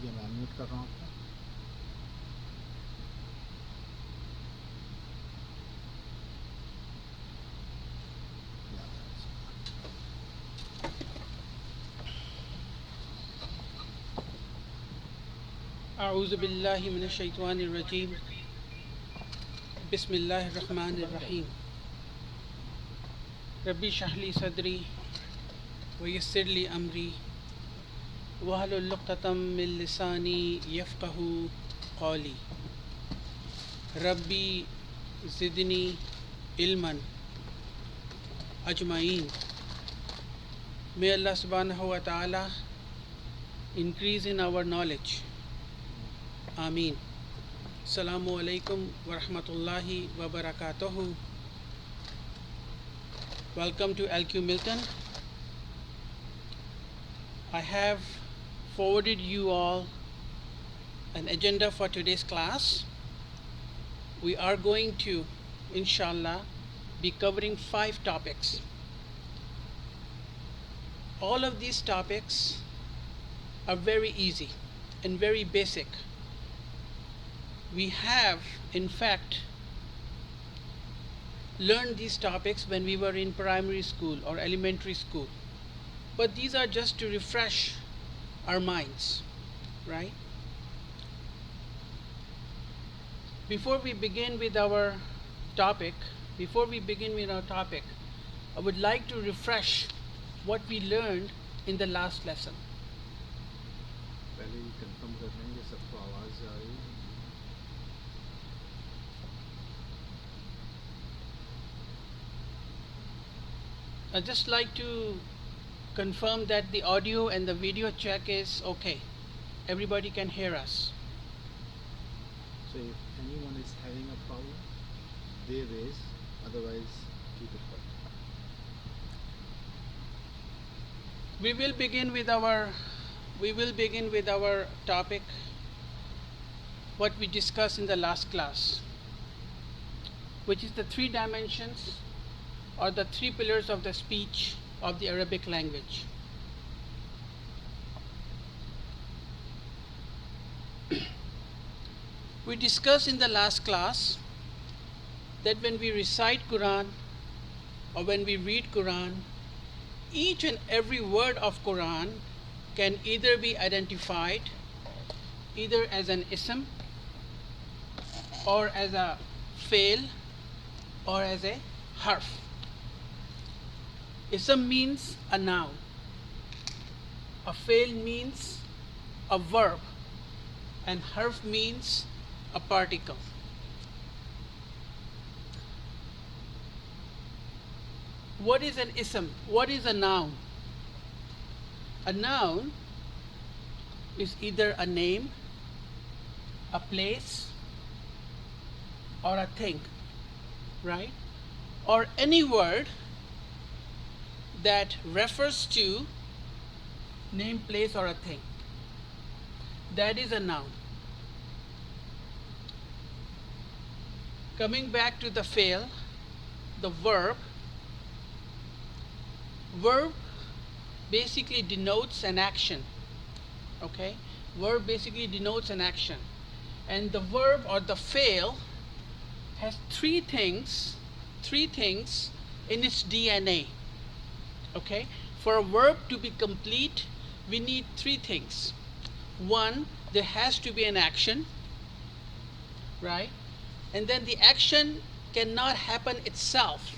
ठीक है, मैं अनम्यूट कर रहा हूँ आपको। أعوذ بالله من الشيطان الرجيم بسم الله الرحمن الرحيم ربي اشرح لي صدري ويسر لي أمري واحلل عقدة من لساني يفقه قولي ربي زدني علما أجمعين. May Allah subhanahu wa ta'ala increase in our knowledge. Ameen. Assalamu alaikum wa rahmatullahi wa barakatuhu. Welcome to LQ Milton. I have forwarded you all an agenda for today's class. We are going to, inshallah, be covering 5 topics. All of these topics are very easy and very basic. We have, in fact, learned these topics when we were in primary school or elementary school. But these are just to refresh our minds, right? Before we begin with our topic, I would like to refresh what we learned in the last lesson. पहले ही confirm कर लेंगे सबको आवाज़ आ रही है। I'd just like to confirm that the audio and the video check is okay. Everybody can hear us. So if anyone is having a problem, they raise, otherwise keep it quiet. We will begin with our topic, what we discussed in the last class, which is the 3 dimensions or the 3 pillars of the speech of the Arabic language. We discussed in the last class that when we recite Quran or when we read Quran, each and every word of Quran can either be identified either as an ism or as a fail or as a harf. Ism means a noun. A fail means a verb, and harf means a particle. What is an ism? What is a noun? A noun is either a name, a place, or a thing, right? Or any word that refers to name, place, or a thing. That is a noun. Coming back to the fail, the verb basically denotes an action. Okay? Verb basically denotes an action. And the verb or the fail has three things in its DNA. Okay? For a verb to be complete, we need 3 things. 1, there has to be an action, right? And then the action cannot happen itself.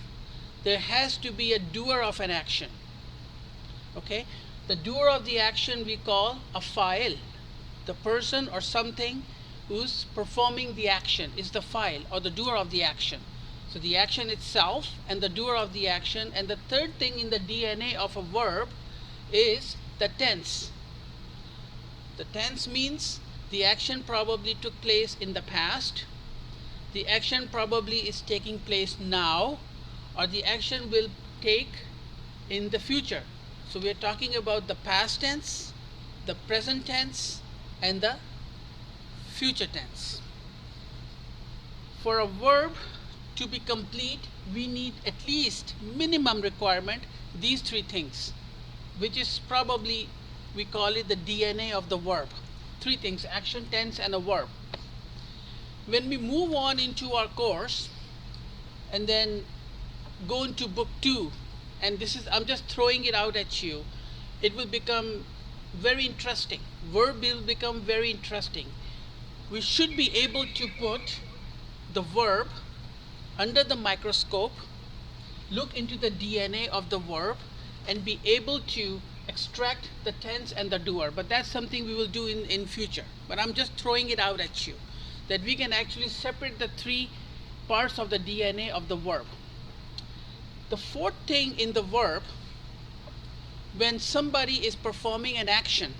There has to be a doer of an action. Okay? The doer of the action we call a fa'il. The person or something who's performing the action is the fa'il or the doer of the action. So the action itself and the doer of the action. And the third thing in the DNA of a verb is the tense. The tense means the action probably took place in the past, the action probably is taking place now, or the action will take in the future. So we are talking about the past tense, the present tense, and the future tense. For a verb to be complete, we need at least minimum requirement these 3 things, which is probably, we call it the DNA of the verb. three things: action, tense, and a verb. When we move on into our course and then go into book 2, and this is, I'm just throwing it out at you, it will become very interesting. Verb will become very interesting. We should be able to put the verb under the microscope, look into the DNA of the verb, and be able to extract the tense and the doer. But that's something we will do in future. But I'm just throwing it out at you, that we can actually separate the three parts of the DNA of the verb. The fourth thing in the verb, when somebody is performing an action,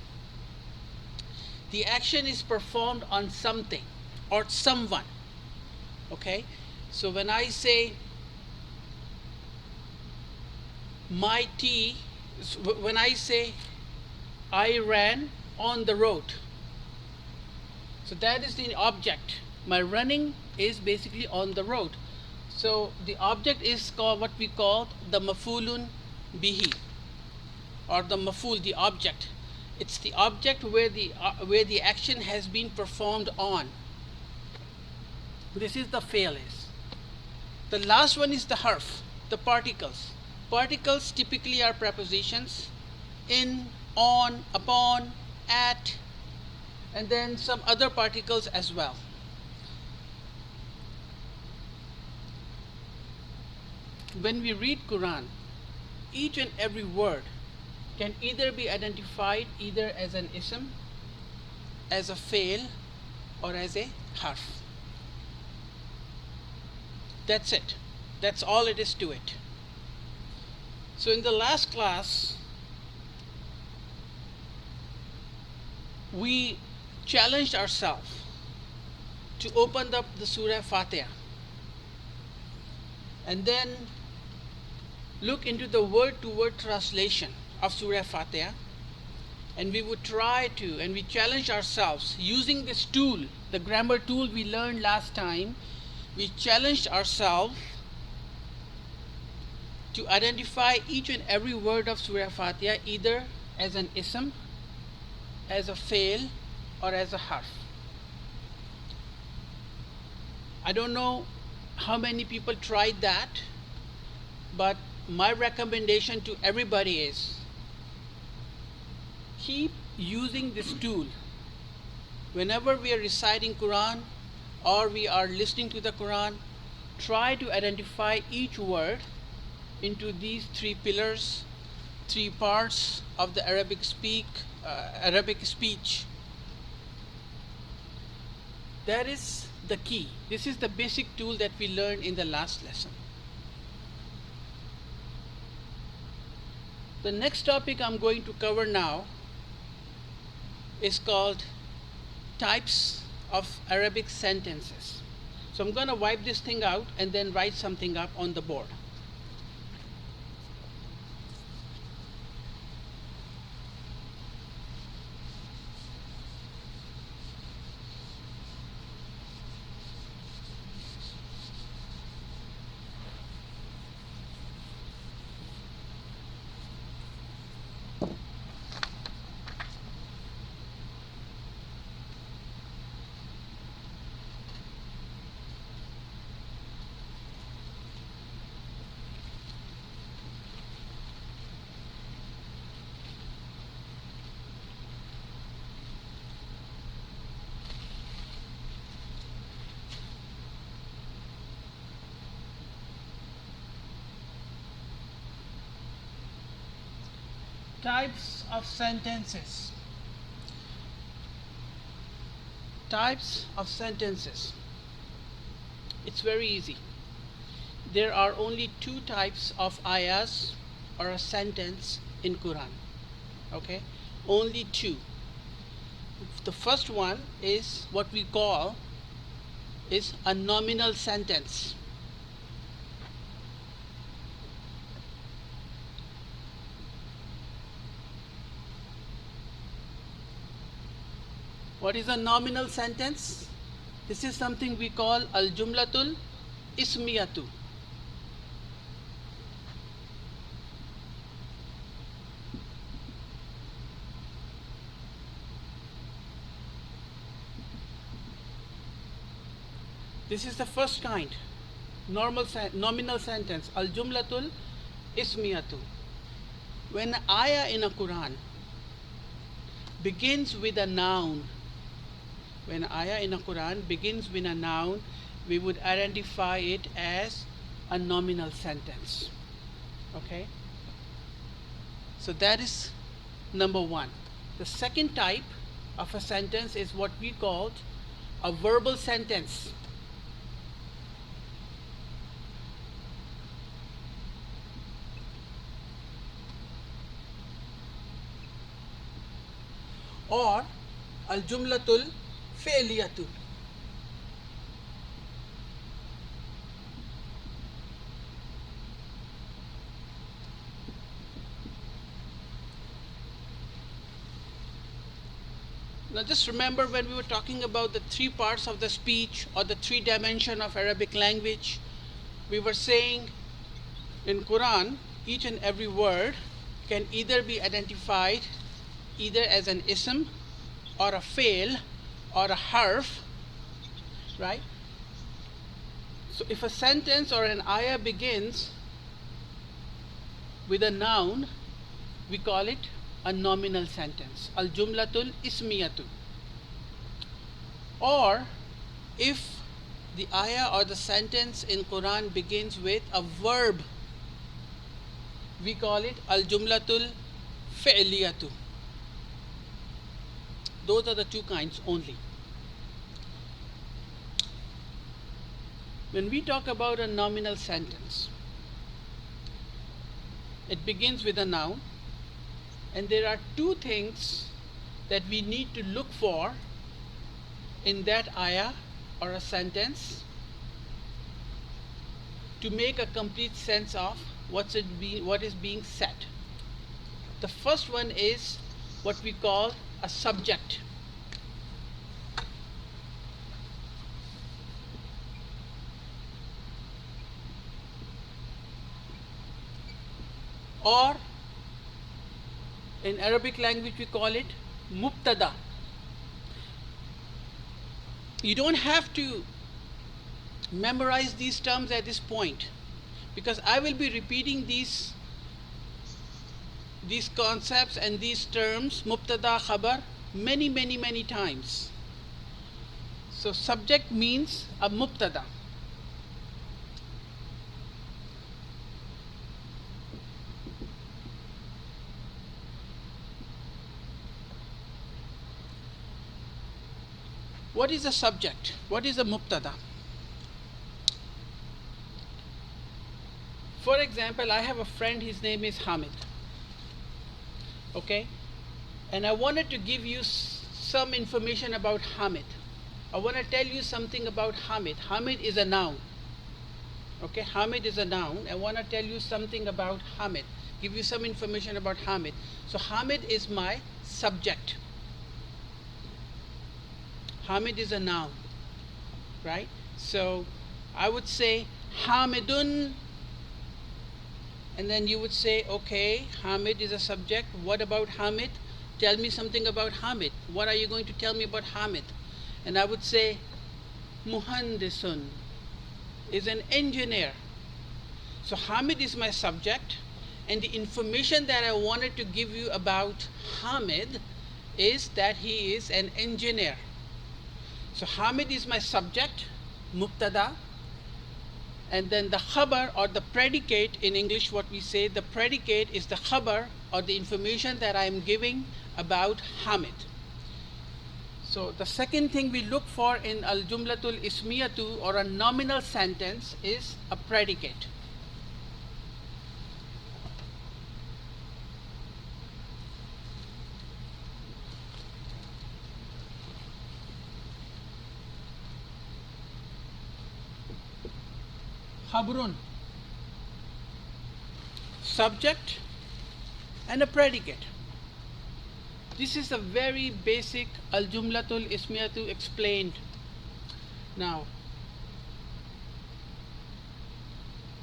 the action is performed on something or someone. Okay? So when I say my tea, when I say I ran on the road, so that is the object. My running is basically on the road. So the object is called what we call the mafulun bihi, or the maful, the object. It's the object where the action has been performed on. This is the fail is. The last one is the harf, the particles. Particles typically are prepositions: in, on, upon, at, and then some other particles as well. When we read Quran, each and every word can either be identified either as an ism, as a fail, or as a harf. That's it. That's all it is to it. So in the last class, we challenged ourselves to open up the Surah Fatiha and then look into the word-to-word translation of Surah Fatiha, and we would try to, and we challenged ourselves using this tool, the grammar tool we learned last time. We challenged ourselves to identify each and every word of Surah Fatiha either as an ism, as a fail, or as a harf. I don't know how many people tried that, but my recommendation to everybody is keep using this tool whenever we are reciting Quran or we are listening to the Quran. Try to identify each word into these three pillars, three parts of the Arabic speech. That is the key. This is the basic tool that we learned in the last lesson. The next topic I'm going to cover now is called types of Arabic sentences. So I'm going to wipe this thing out and then write something up on the board. Types of sentences. Types of sentences. It's very easy. There are only two types of ayahs or a sentence in Quran. Okay? Only two. The first one is what we call is a nominal sentence. What is a nominal sentence? This is something we call al-jumlatul ismiyatu. This is the first kind, nominal sentence, al-jumlatul ismiyatu. When ayah in a Quran begins with a noun, when ayah in a Quran begins with a noun, we would identify it as a nominal sentence. Okay? So that is number one. The second type of a sentence is what we called a verbal sentence. Or al-jumlatul fi'liyatu. Now just remember when we were talking about the three parts of the speech or the three dimension of Arabic language, we were saying in Quran each and every word can either be identified either as an ism or a fail or a harf, right? So if a sentence or an ayah begins with a noun, we call it a nominal sentence, al-jumlatul ismiyatu. Or if the ayah or the sentence in Quran begins with a verb, we call it al-jumlatul fi'liyatu. Those are the two kinds only. When we talk about a nominal sentence, it begins with a noun, and there are two things that we need to look for in that ayah or a sentence to make a complete sense of what is being said. The first one is what we call a subject. Or in Arabic language we call it mubtada. You don't have to memorize these terms at this point, because I will be repeating these concepts and these terms, mubtada, khabar, many times. So subject means a mubtada. What is a subject? What is a mubtada? For example, I have a friend, his name is Hamid. Okay? And I wanted to give you some information about Hamid. I want to tell you something about Hamid. Hamid is a noun. Okay? Hamid is a noun. I want to tell you something about Hamid. Give you some information about Hamid. So Hamid is my subject. Hamid is a noun, right? So I would say Hamidun, and then you would say, okay, Hamid is a subject. What about Hamid? Tell me something about Hamid. What are you going to tell me about Hamid? And I would say Muhandisun is an engineer. So Hamid is my subject, and the information that I wanted to give you about Hamid is that he is an engineer. So Hamid is my subject, mubtada, and then the khabar or the predicate, in English what we say, the predicate is the khabar or the information that I am giving about Hamid. So the second thing we look for in al-jumlatul ismiyatu or a nominal sentence is a predicate. Khabrun, subject and a predicate. This is a very basic al-jumlatul ismiyatu explained. Now,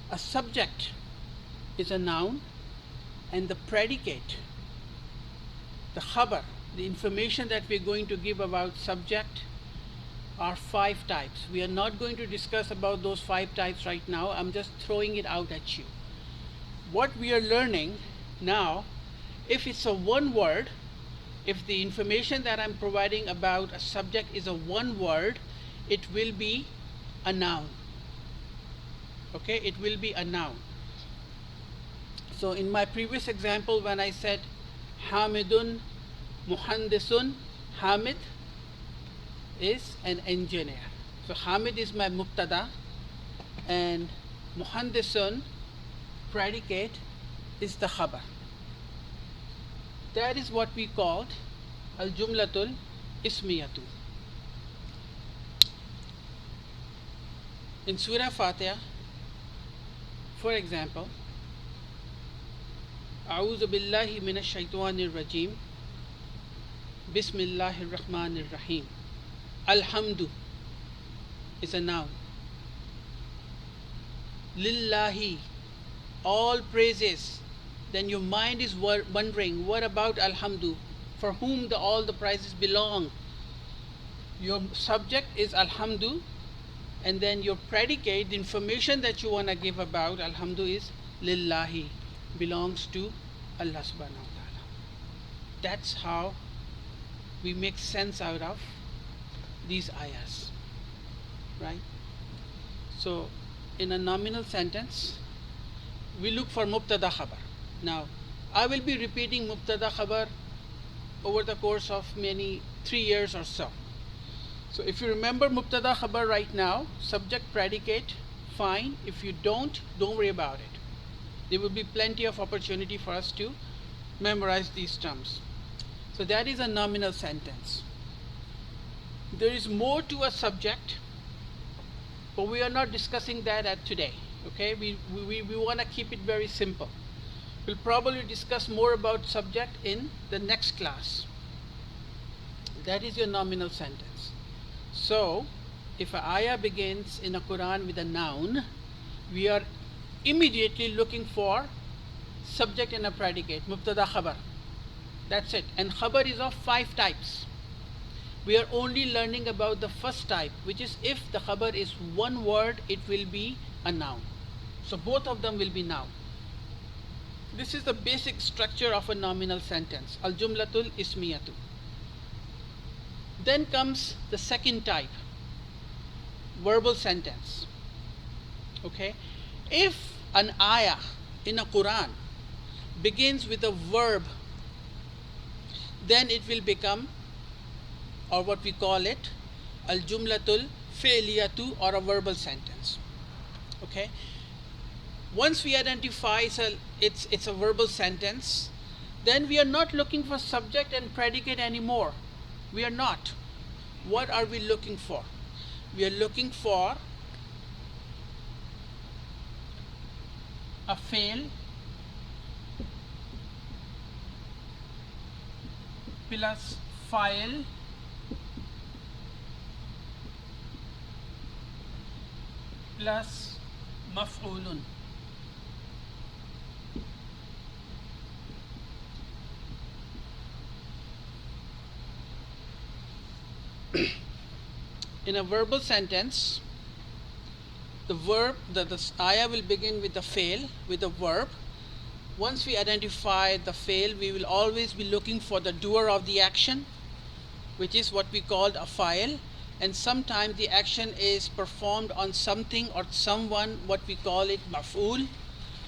a subject is a noun, and the predicate, the khabar, the information that we're going to give about subject are 5 types. We are not going to discuss about those 5 types right now. I'm just throwing it out at you. What we are learning now, if it's a one word, if the information that I'm providing about a subject is a one word, it will be a noun. Okay, it will be a noun. So in my previous example, when I said Hamidun Muhandisun, Hamid is an engineer. So Hamid is my mubtada and Muhandisun, predicate, is the khabar. That is what we called al-jumlatul ismiyatu. In Surah Fatiha, for example, A'udhu billahi minash shaitanir rajim, Bismillahir Rahmanir Rahim. Alhamdu is a noun. Lillahi, all praises. Then your mind is wondering, what about Alhamdu? For whom all the praises belong? Your subject is Alhamdu, and then your predicate, the information that you want to give about Alhamdu is Lillahi, belongs to Allah subhanahu wa ta'ala. That's how we make sense out of these ayahs, right? So in a nominal sentence, we look for mubtada khabar. Now I will be repeating mubtada khabar over the course of 3 years or so. So if you remember mubtada khabar right now, subject predicate, fine. If you don't worry about it. There will be plenty of opportunity for us to memorize these terms. So that is a nominal sentence. There is more to a subject, but we are not discussing that today. Okay, we want to keep it very simple. We'll probably discuss more about subject in the next class. That is your nominal sentence. So if an ayah begins in a Quran with a noun, we are immediately looking for subject and a predicate, mubtada khabar. That's it. And khabar is of 5 types. We are only learning about the first type, which is if the khabar is one word, it will be a noun. So both of them will be noun. This is the basic structure of a nominal sentence, al-jumlatul ismiyatu. Then comes the second type, verbal sentence. Okay, if an ayah in a Quran begins with a verb, then it will become, or what we call it, al-jumlatul fi'liyatu, or a verbal sentence. Okay, once we identify it's a verbal sentence, then we are not looking for subject and predicate anymore. We are not. What are we looking for? We are looking for a fail plus file plus maf'ulun. In a verbal sentence, the ayah will begin with the fail, with the verb. Once we identify the fail, we will always be looking for the doer of the action, which is what we called a file. And sometimes the action is performed on something or someone, what we call it maf'ul,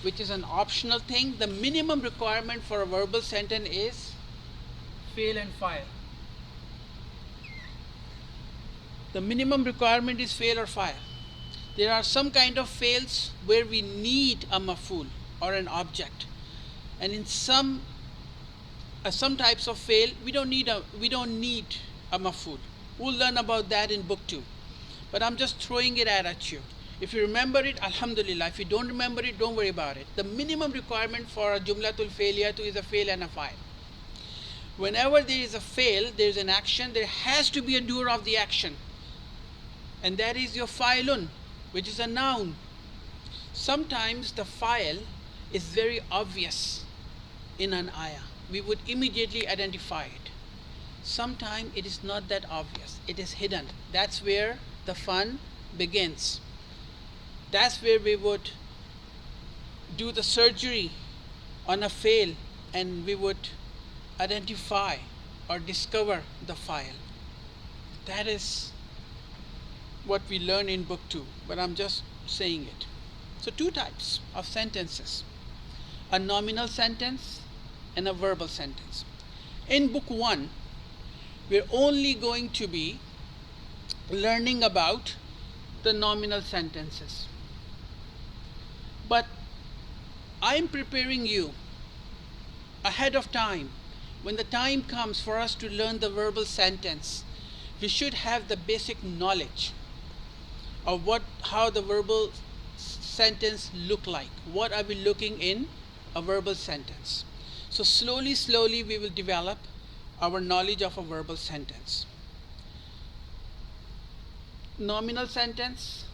which is an optional thing. The minimum requirement for a verbal sentence is fail and file. The minimum requirement is fail or file. There are some kind of fails where we need a maf'ul or an object, and in some types of fail we don't need a maf'ul. We'll learn about that in book 2, but I'm just throwing it at you. If you remember it, alhamdulillah. If you don't remember it, don't worry about it. The minimum requirement for a jumlatul failiyatu is a fail and a file. Whenever there is a fail, there is an action, there has to be a doer of the action, and that is your fa'ilun, which is a noun. Sometimes the file is very obvious in an ayah. We would immediately identify it. sometimes it is not that obvious. It is hidden. That's where the fun begins. That's where we would do the surgery on a fail and we would identify or discover the file. That is what we learn in book 2, but I'm just saying it. So two types of sentences, a nominal sentence and a verbal sentence. In book 1, we're only going to be learning about the nominal sentences. But I'm preparing you ahead of time. When the time comes for us to learn the verbal sentence, we should have the basic knowledge of how the verbal sentence look like. What are we looking in a verbal sentence? So slowly we will develop our knowledge of a verbal sentence. Nominal sentence,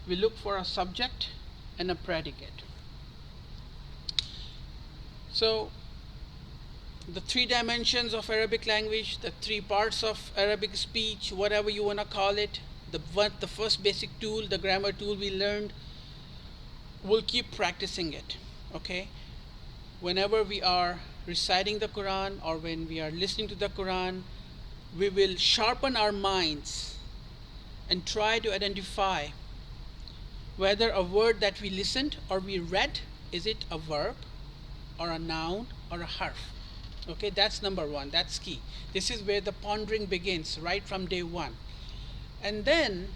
we look for a subject and a predicate. So the 3 dimensions of Arabic language, the 3 parts of Arabic speech, whatever you want to call it, the first basic tool, the grammar tool we learned, we'll keep practicing it, okay? Whenever we are reciting the Quran or when we are listening to the Quran, we will sharpen our minds and try to identify whether a word that we listened or we read, is it a verb or a noun or a harf. Okay, that's number 1. That's key. This is where the pondering begins, right from day 1. And then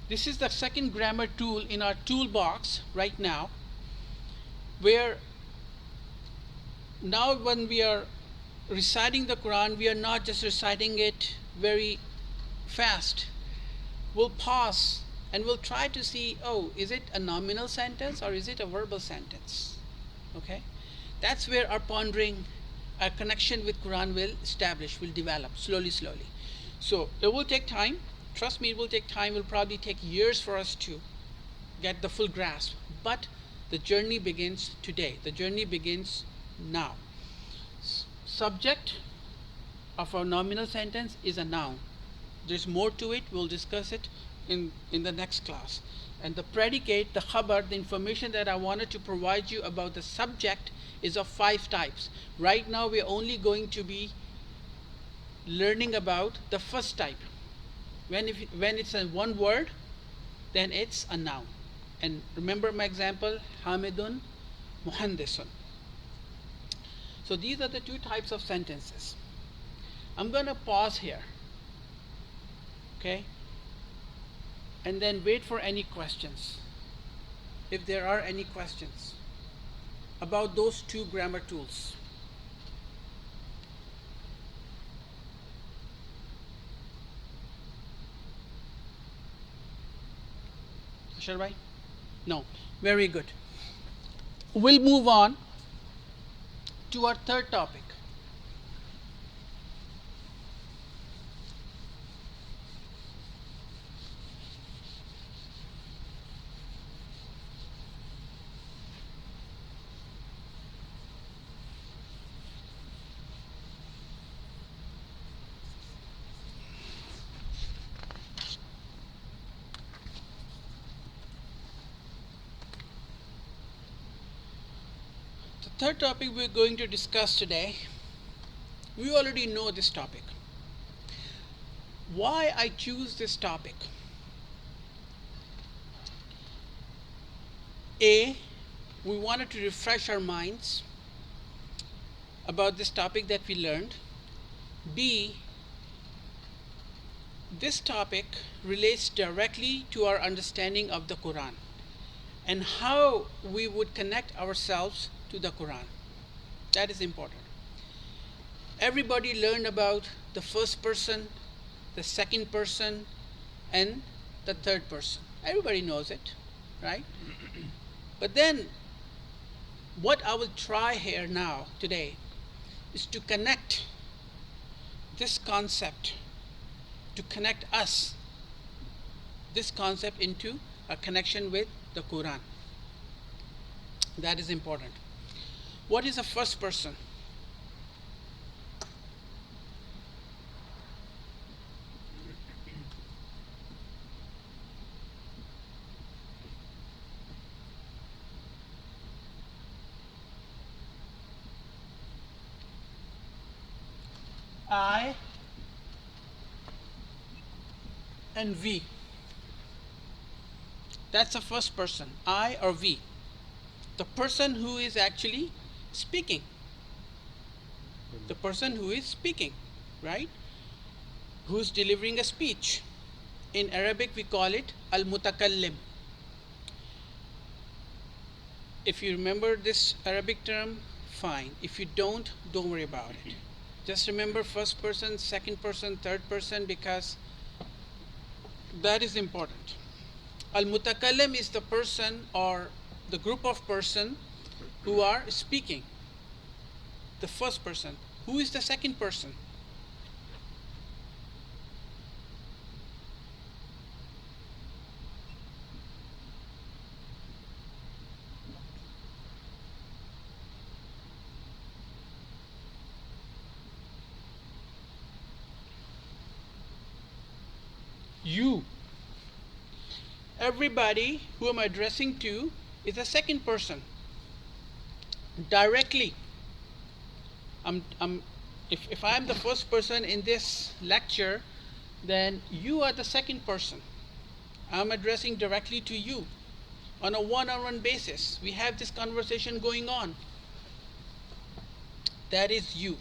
this is the second grammar tool in our toolbox right now, where now when we are reciting the Quran, we are not just reciting it very fast. We'll pause and we'll try to see, oh, is it a nominal sentence or is it a verbal sentence? Okay, that's where our pondering, our connection with Quran will develop slowly. So it will take time. Trust me, it will take time. It will probably take years for us to get the full grasp. But the journey begins today. The journey begins now. Subject of our nominal sentence is a noun. There's more to it. We'll discuss it in the next class. And the predicate, the khabar, the information that I wanted to provide you about the subject is of 5 types. Right now we're only going to be learning about the first type. When it's a one word, then it's a noun. And remember my example, Hamidun, Muhandisun. So these are the 2 types of sentences. I'm going to pause here. Okay? And then wait for any questions. If there are any questions about those 2 grammar tools. Shall I? No. Very good. We'll move on to our third topic. The third topic we're going to discuss today, we already know this topic. Why I choose this topic? A, we wanted to refresh our minds about this topic that we learned. B, this topic relates directly to our understanding of the Quran and how we would connect ourselves to the Quran. That is important. Everybody learned about the first person, the second person, and the third person. Everybody knows it, right? But then, what I will try here now, today, is to connect this concept, to connect us, this concept into a connection with the Quran. That is important. What is a first person? I and we. That's the first person, I or we. The person who is actually speaking. The person who is speaking, right? Who's delivering a speech. In Arabic, we call it al-mutakallim. If you remember this Arabic term, fine. If you don't worry about it. Just remember first person, second person, third person, because that is important. Al-mutakallim is the person or the group of person who are speaking. The first person. Who is the second person? You. Everybody who I'm addressing to is a second person. Directly. If I'm the first person in this lecture, then you are the second person. I'm addressing directly to you on a one-on-one basis. We have this conversation going on. That is you.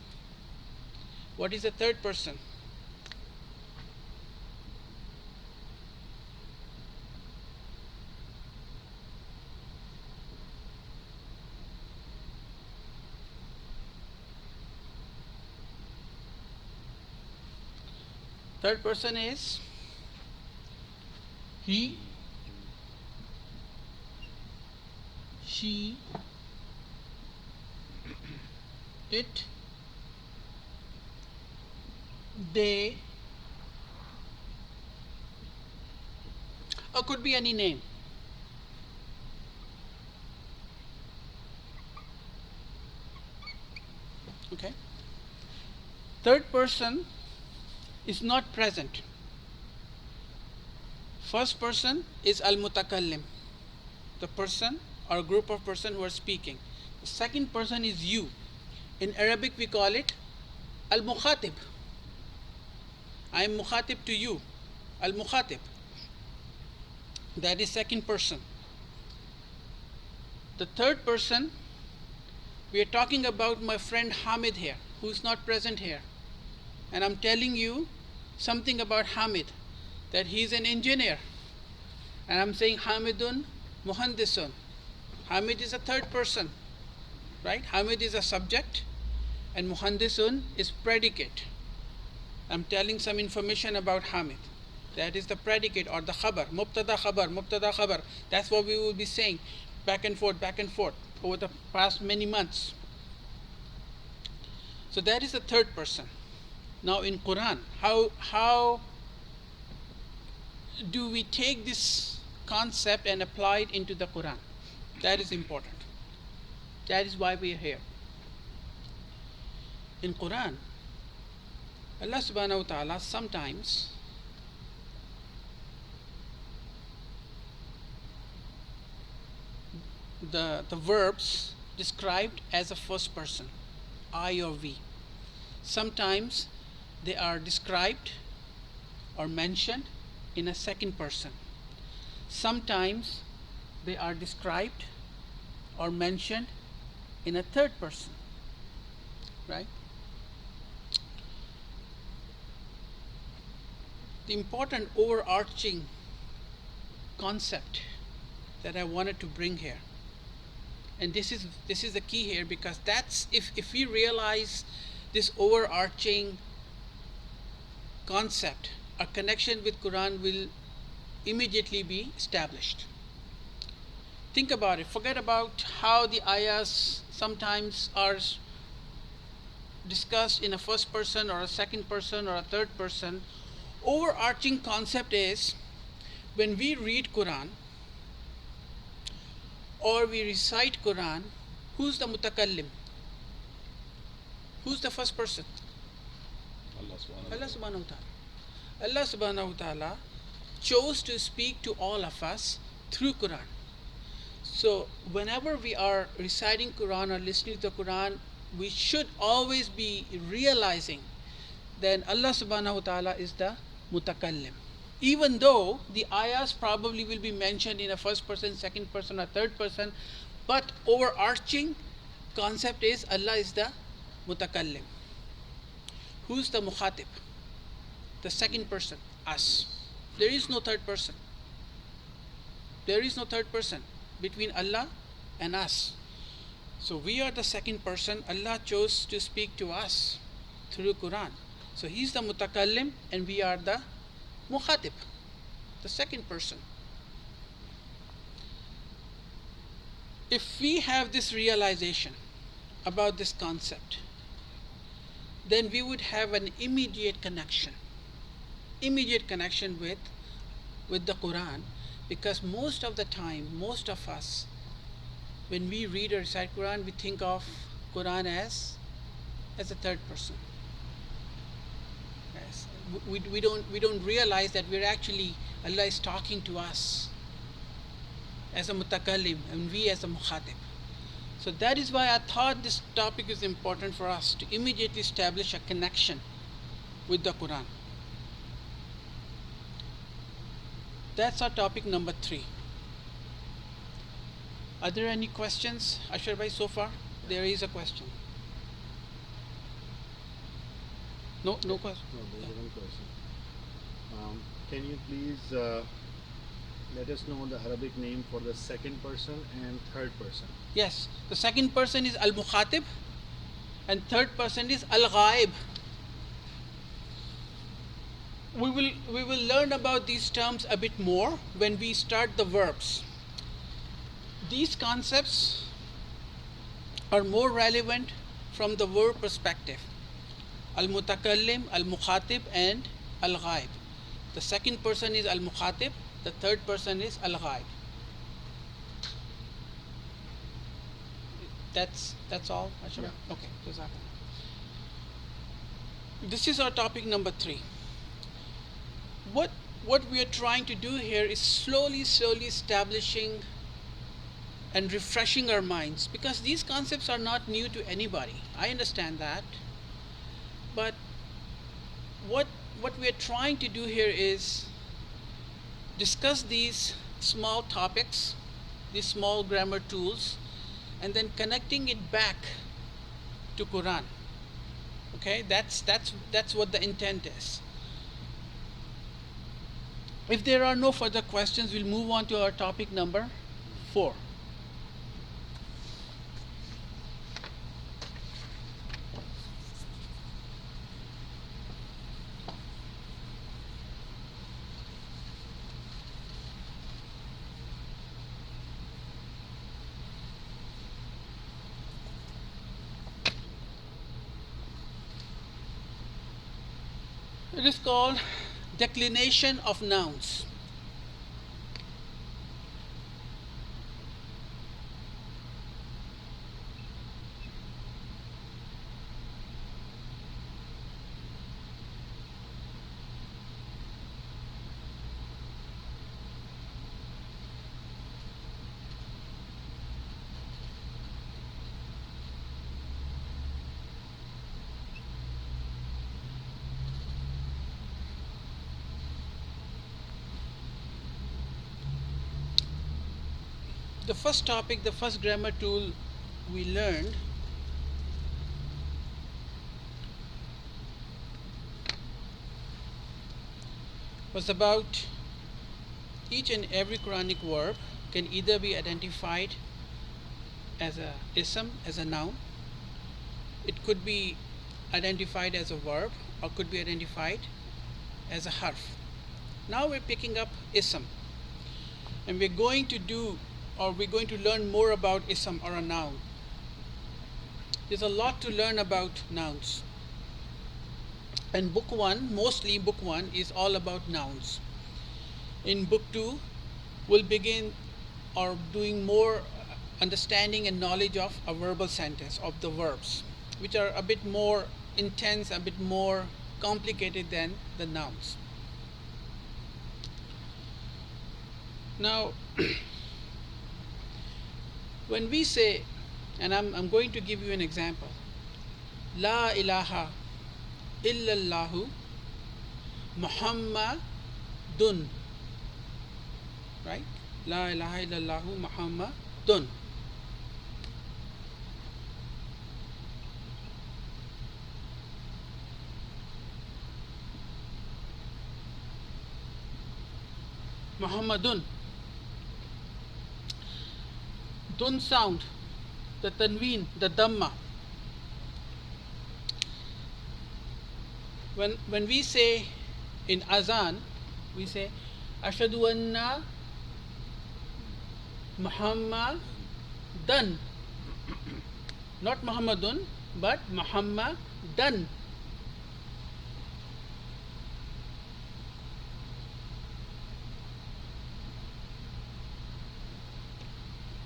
What is the third person? Third person is he, she, it, they, or could be any name. Okay. Third person is not present. First person is al-mutakallim, the person or group of person who are speaking. The second person is you. In Arabic we call it al-mukhatib. I am mukhatib to you. Al-mukhatib. That is second person. The third person, we are talking about my friend Hamid here, who is not present here. And I'm telling you something about Hamid, that he is an engineer. And I'm saying Hamidun Muhandisun. Hamid is a third person, right? Hamid is a subject and Muhandisun is predicate. I'm telling some information about Hamid. That is the predicate or the khabar, mubtada khabar. That's what we will be saying back and forth over the past many months. So that is the third person. Now in Quran, how do we take this concept and apply it into the Quran? That is important. That is why we are here. In Quran, Allah subhanahu wa ta'ala sometimes the verbs described as a first person, I or we. Sometimes they are described or mentioned in a second person. Sometimes they are described or mentioned in a third person, right? The important overarching concept that I wanted to bring here, and this is the key here, because that's if we realize this overarching concept, a connection with Quran will immediately be established. Think about it. Forget about how the ayahs sometimes are discussed in a first person or a second person or a third person. Overarching concept is, when we read Quran or we recite Quran, who's the mutakallim? Who's the first person? Allah subhanahu wa ta'ala. Allah subhanahu wa ta'ala chose to speak to all of us through Quran. So whenever we are reciting Quran or listening to the Quran, we should always be realizing then Allah subhanahu wa ta'ala is the mutakallim. Even though the ayahs probably will be mentioned in a first person, second person, or third person, but overarching concept is Allah is the mutakallim. Who's the mukhatib? The second person, us. There is no third person. There is no third person between Allah and us. So we are the second person. Allah chose to speak to us through Quran. So He's the mutakallim and we are the mukhatib, the second person. If we have this realization about this concept, then we would have an immediate connection with the Quran, because most of the time, most of us, when we read or recite Quran, we think of Quran as a third person. Yes. We don't realize that we're actually, Allah is talking to us as a mutakallim and we as a mukhatib. So that is why I thought this topic is important for us to immediately establish a connection with the Quran. That's our topic number 3. Are there any questions, Ashar bhai, so far? There is a question. No question? No, there is one question. Can you please let us know the Arabic name for the second person and third person? Yes, the second person is al-mukhatib and third person is al-ghaib. We will learn about these terms a bit more when we start the verbs. These concepts are more relevant from the verb perspective. Al-mutakallim, al-mukhatib and al-ghaib. The second person is al-mukhatib, the third person is al-ghaib. That's all, Ashra? Yeah. Okay, jazakallah. This is our topic number 3. What we are trying to do here is slowly establishing and refreshing our minds, because these concepts are not new to anybody. I understand that. But what we are trying to do here is discuss these small topics, these small grammar tools, and then connecting it back to Quran. Okay, that's what the intent is. If there are no further questions, we'll move on to our topic number 4. It is called declination of nouns. The first topic, the first grammar tool we learned was about each and every Quranic verb can either be identified as a ism, as a noun. It could be identified as a verb or could be identified as a harf. Now we're picking up ism, and we're going to learn more about ism or a noun. There's a lot to learn about nouns. And book 1, mostly book 1 is all about nouns. In book 2, we'll begin or doing more understanding and knowledge of a verbal sentence, of the verbs, which are a bit more intense, a bit more complicated than the nouns. Now, when we say, and I'm going to give you an example, La ilaha illallahu Muhammadun, right? La ilaha illallahu Muhammadun. Muhammadun. Dun sound, the tanween, the dhamma. When we say in azan, we say ashhadu anna Muhammadan, not Muhammadun, but Muhammadan.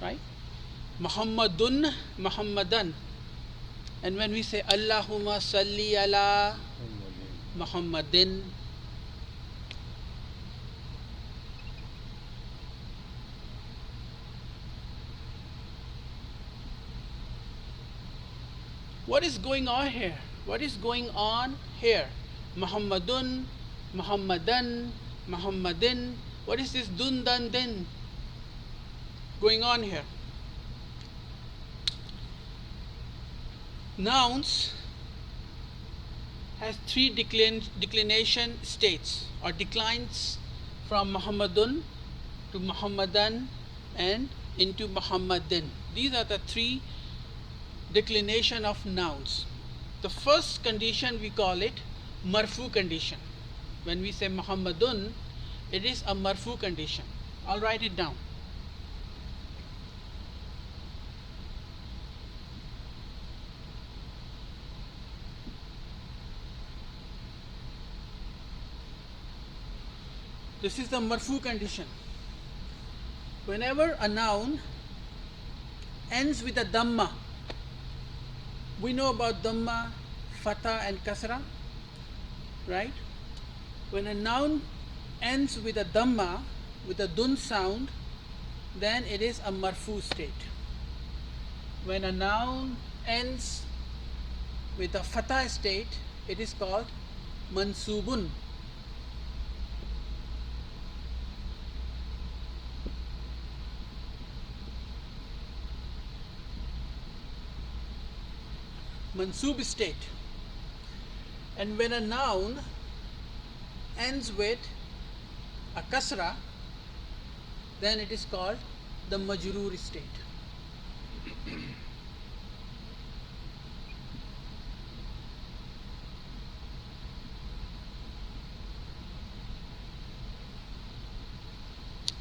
Right? Muhammadun, Muhammadan. And when we say Allahumma salli ala Muhammadin, what is going on here? What is going on here? Muhammadun, Muhammadan, Muhammadin. What is this dun dan din going on here? Nouns has three declination states or declines from Muhammadun to Muhammadan and into Muhammadin. These are the three declination of nouns. The first condition we call it marfu condition. When we say Muhammadun, it is a marfu condition. I'll write it down. This is the marfu condition. Whenever a noun ends with a dhamma, we know about dhamma, fatha and kasra, right? When a noun ends with a dhamma, with a dun sound, then it is a marfu state. When a noun ends with a fatha state, it is called mansubun. Mansub state. And when a noun ends with a kasra, then it is called the majroor state.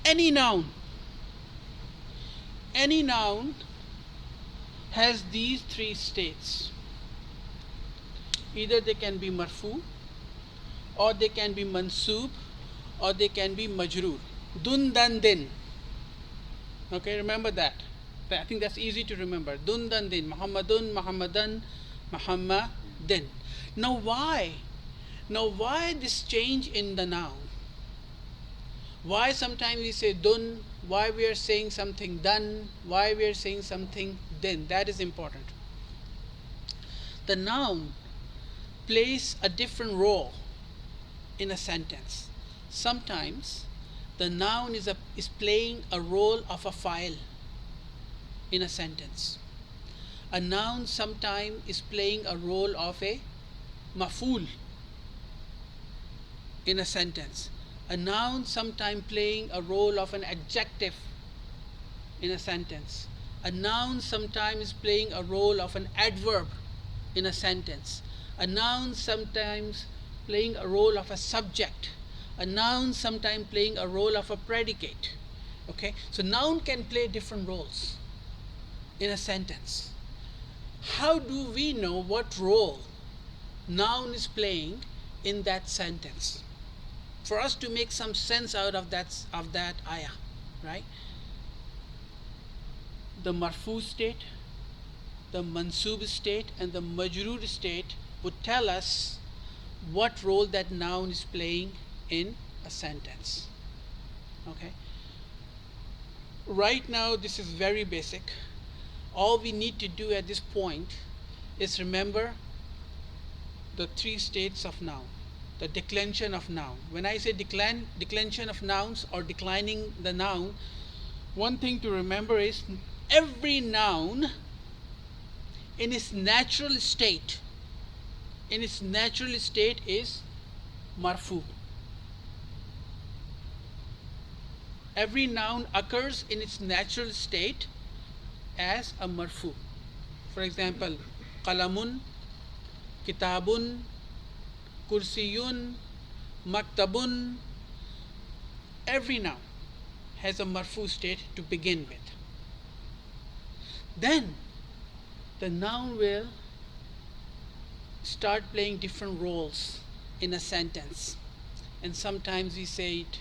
Any noun has these three states. Either they can be marfu, or they can be mansub, or they can be majroor. Dun dan din. Okay, remember that. I think that's easy to remember. Dun dan din. Muhammadun, Muhammadan, Muhammadin. Now why this change in the noun? Why sometimes we say dun, why we are saying something done, why we are saying something din? That is important. The noun plays a different role in a sentence. Sometimes the noun is playing a role of a file in a sentence. A noun sometimes is playing a role of a maf'ul in a sentence. A noun sometimes playing a role of an adjective in a sentence. A noun sometimes is playing a role of an adverb in a sentence. A noun sometimes playing a role of a subject. A noun sometimes playing a role of a predicate. Okay, so noun can play different roles in a sentence. How do we know what role noun is playing in that sentence? For us to make some sense out of that ayah, right? The marfu state, the mansub state, and the majroor state would tell us what role that noun is playing in a sentence. Okay. Right now, this is very basic. All we need to do at this point is remember the three states of noun, the declension of noun. When I say declension of nouns or declining the noun, one thing to remember is every noun in its natural state, is marfu. Every noun occurs in its natural state as a marfu. For example, qalamun, kitabun, kursiyun, maktabun. Every noun has a marfu state to begin with. Then the noun will start playing different roles in a sentence. And sometimes we say it,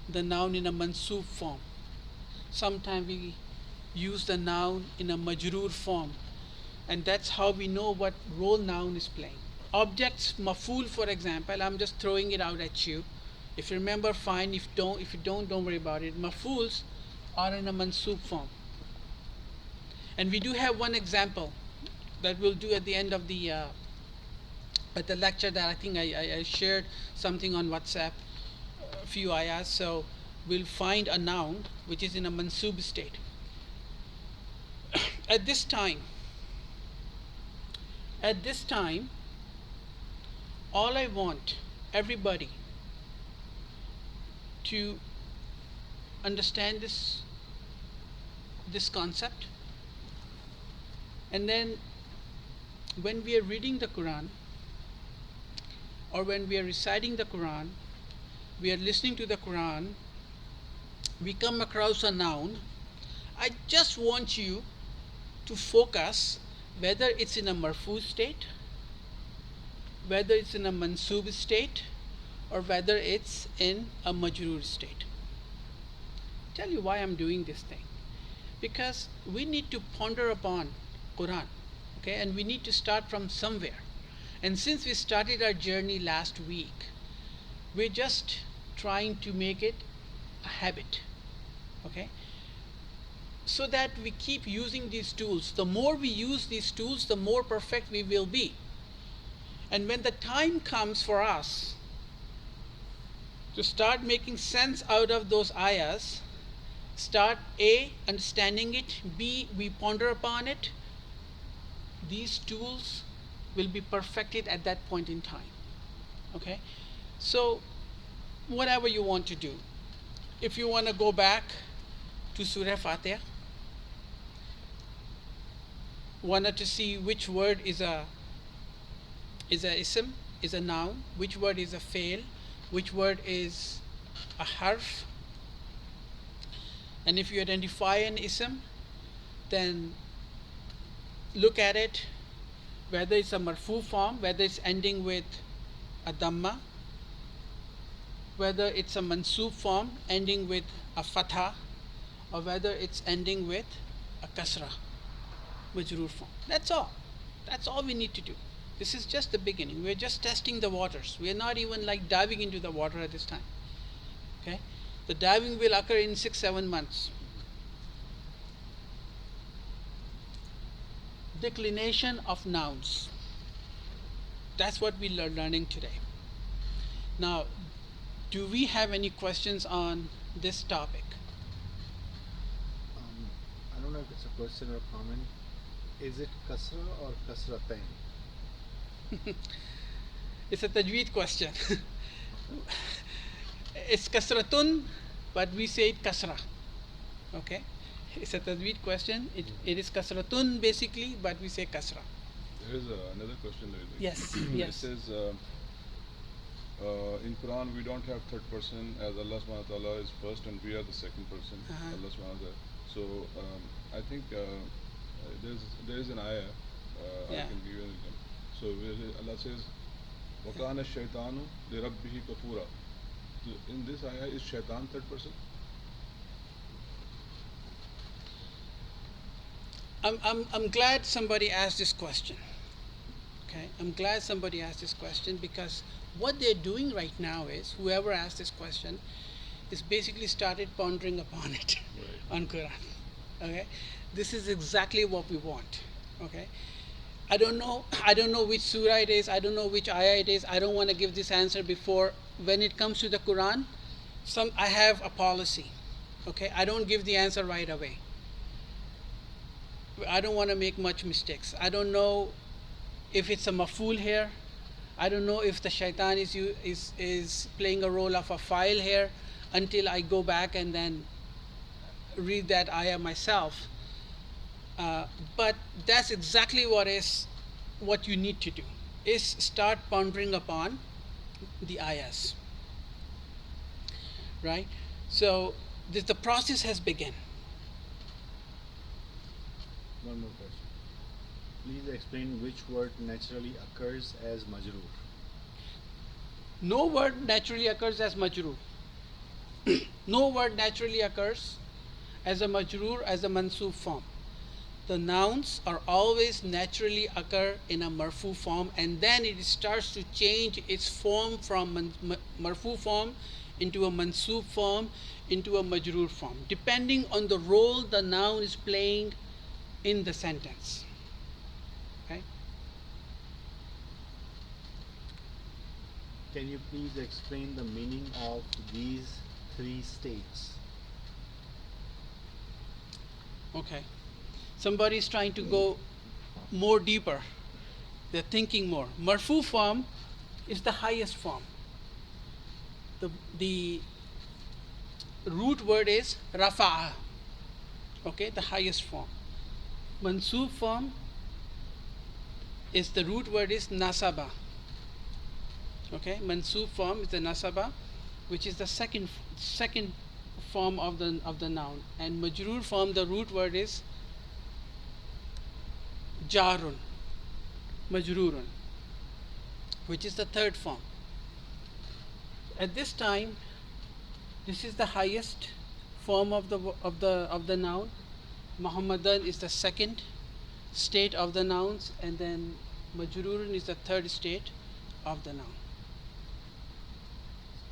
the noun in a mansoob form. Sometimes we use the noun in a majroor form. And that's how we know what role noun is playing. Objects, maf'ul for example, I'm just throwing it out at you. If you remember, fine. If you don't worry about it. Maf'uls are in a mansoob form. And we do have one example that we'll do at the end of the lecture, that I think I shared something on WhatsApp, a few ayahs. So we'll find a noun which is in a mansoob state. At this time, all I want everybody to understand this concept. And then when we are reading the Quran, or when we are reciting the Quran, we are listening to the Quran, we come across a noun, I just want you to focus whether it's in a marfu state, whether it's in a mansoob state, or whether it's in a majroor state. Tell you why I'm doing this thing. Because we need to ponder upon Quran, okay, and we need to start from somewhere. And since we started our journey last week, we're just trying to make it a habit, okay, so that we keep using these tools. The more we use these tools, the more perfect we will be. And when the time comes for us to start making sense out of those ayahs, start A, understanding it, B, we ponder upon it, these tools will be perfected at that point in time. Okay? So whatever you want to do, if you want to go back to Surah Fatiha, wanted to see which word is a ism, is a noun, which word is a fail, which word is a harf. And if you identify an ism, then look at it, whether it's a marfu form, whether it's ending with a dhamma, whether it's a mansoob form ending with a fatha, or whether it's ending with a kasra, majroor form. That's all. That's all we need to do. This is just the beginning. We're just testing the waters. We are not even like diving into the water at this time. Okay? The diving will occur in 6-7 months. Declination of nouns. That's what we are learning today. Now, do we have any questions on this topic? I don't know if it's a question or comment. Is it kasra or kasratain? It's a tajweed question. It's kasratun, but we say it kasra. Okay? It's a tajweed question. It is kasratun basically, but we say kasra. There is another question there. Yes, It yes. says in Quran we don't have third person, as Allah subhanahu wa ta'ala is first and we are the second person. Allah subhanahu wa ta'ala. So I think there is an ayah. I can give you an example. So Allah says, وَكَانَ الشَّيْطَانُ لِرَبِّهِ كَفُورًا. So in this ayah, is shaitan third person? I'm glad somebody asked this question. Okay, I'm glad somebody asked this question, because what they're doing right now is, whoever asked this question is basically started pondering upon it on Quran. Okay, this is exactly what we want. Okay, I don't know. I don't know which surah it is. I don't know which ayah it is. I don't want to give this answer before. When it comes to the Quran, I have a policy. Okay, I don't give the answer right away. I don't want to make much mistakes. I don't know if it's a maful here. I don't know if the shaitan is playing a role of a file here until I go back and then read that ayah myself. But that's exactly what you need to do is start pondering upon the ayahs, right? So the process has begun. One more question. Please explain which word naturally occurs as majroor. No word naturally occurs as majroor. No word naturally occurs as a majroor, as a mansoob form. The nouns are always naturally occur in a marfu form, and then it starts to change its form from marfu form into a mansoob form into a majroor form, depending on the role the noun is playing in the sentence. Okay? Can you please explain the meaning of these three states? Okay. Somebody is trying to go more deeper. They're thinking more. Marfu form is the highest form. The root word is rafa'a. Okay, the highest form. Mansoob form is the root word is nasaba. Okay, mansoob form is the nasaba, which is the second form of the noun, and majroor form, the root word is jarun, majrurun, which is the third form. At this time, this is the highest form of the noun. Muhammadan is the second state of the nouns, and then majrurun is the third state of the noun.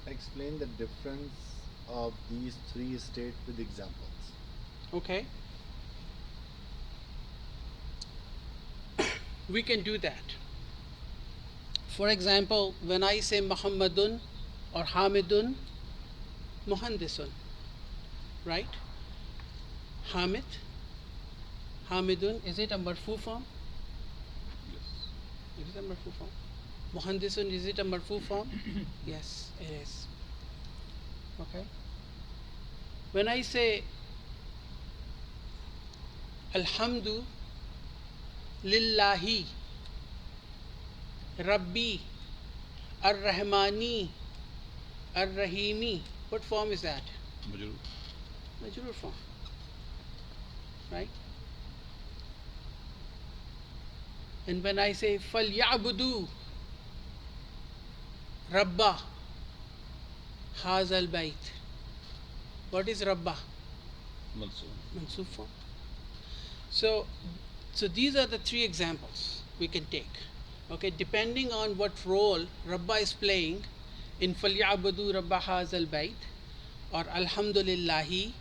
Explain the difference of these three states with examples. Okay. We can do that. For example, when I say Muhammadun or Hamidun, Muhandisun, right? Hamid, Hamidun, is it a marfu form? Yes. Is it a marfu form? Muhandisun, is it a marfu form? Yes, it is. Okay. When I say Alhamdu Lillahi Rabbi Ar-Rahmani Ar-Rahimi, what form is that? Majroor. Majroor form, right? And when I say فَلْيَعْبُدُوا Rabba Hazal Bait, what is Rabba? Mansoob. Mansoob form. So these are the three examples we can take. Okay, depending on what role Rabba is playing in فَلْيَعْبُدُوا Rabba Hazal Bait or Alhamdulillahi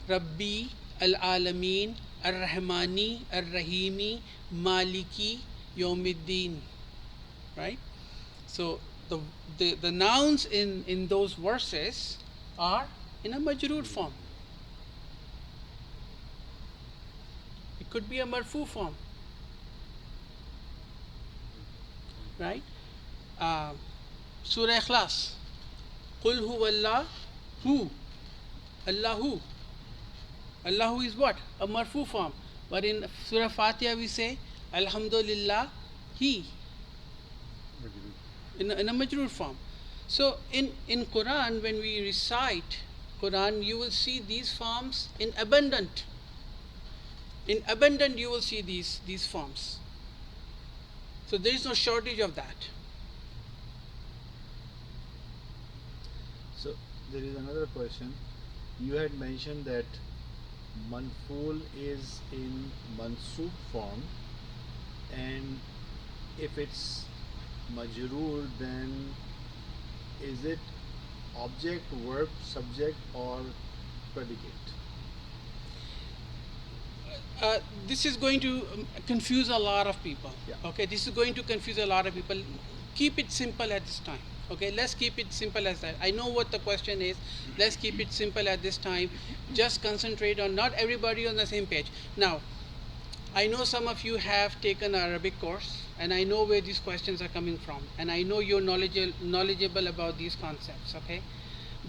Rabbi Al-Alameen Ar-Rahmani Ar-Rahimi Maliki Yawmiddin, right? So the nouns in those verses are in a majroor form. It could be a marfu form, right? Surah Ikhlas, Qul huwallahu, Allahu. Allahu is what? A marfu form. But in Surah Fatiha we say Alhamdulillah He, in a majroor form. So in Quran, when we recite Quran, you will see these forms in abundant. In abundant you will see these forms. So there is no shortage of that. So there is another question. You had mentioned that manful is in mansoob form, and if it's majroor, then is it object, verb, subject, or predicate? This is going to confuse a lot of people. Yeah. Okay, this is going to confuse a lot of people. Keep it simple at this time. Okay, let's keep it simple as that. I know what the question is. Let's keep it simple at this time. Just concentrate on not everybody on the same page. Now, I know some of you have taken an Arabic course, and I know where these questions are coming from, and I know you're knowledgeable about these concepts. Okay,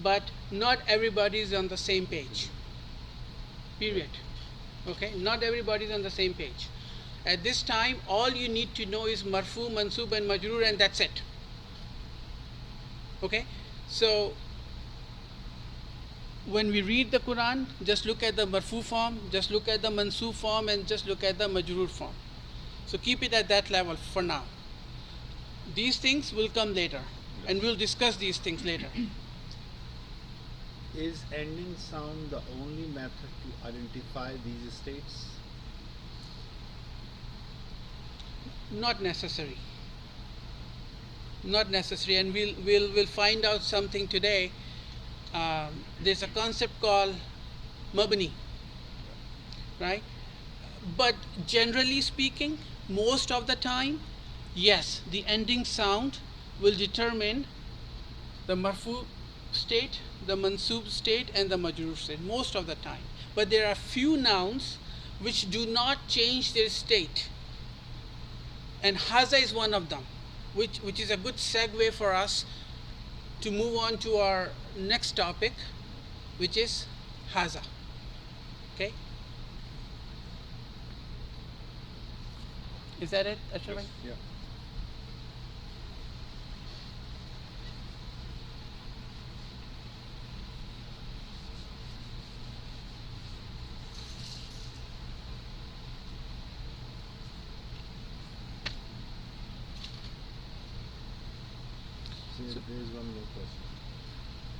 but not everybody is on the same page. Period. Okay, not everybody is on the same page. At this time, all you need to know is marfu, mansub, and majroor, and that's it. Okay, so when we read the Quran, just look at the marfu form, just look at the mansub form, and just look at the majroor form. So keep it at that level for now. These things will come later, and we'll discuss these things later. Is ending sound the only method to identify these states? Not necessary. Not necessary, and we'll find out something today. There's a concept called mabni, right? But generally speaking, most of the time, yes, the ending sound will determine the marfu state, the mansub state, and the majrur state, most of the time. But there are few nouns which do not change their state, and haza is one of them, which is a good segue for us to move on to our next topic, which is haza. Okay? Is that it, Ashraf? Yes. Yeah. So there is one more question.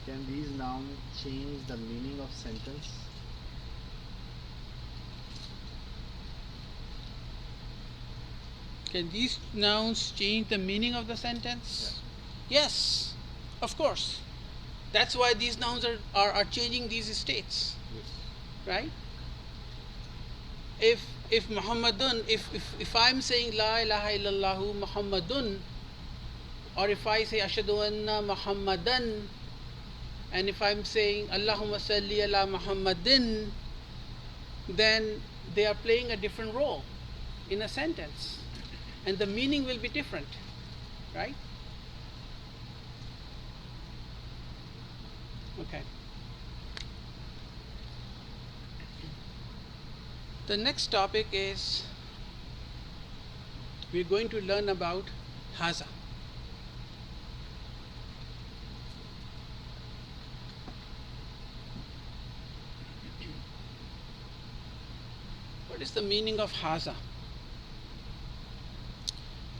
Can these nouns change the meaning of sentence? Can these nouns change the meaning of the sentence? Yes, of course. That's why these nouns are changing these states, Yes. right? If Muhammadun, if I'm saying La ilaha illallahu Muhammadun, or if I say Ashhadu anna Muhammadan, and if I'm saying Allahumma salli ala Muhammadin, then they are playing a different role in a sentence, and the meaning will be different, right? Okay. The next topic is we're going to learn about haza. What is the meaning of haza?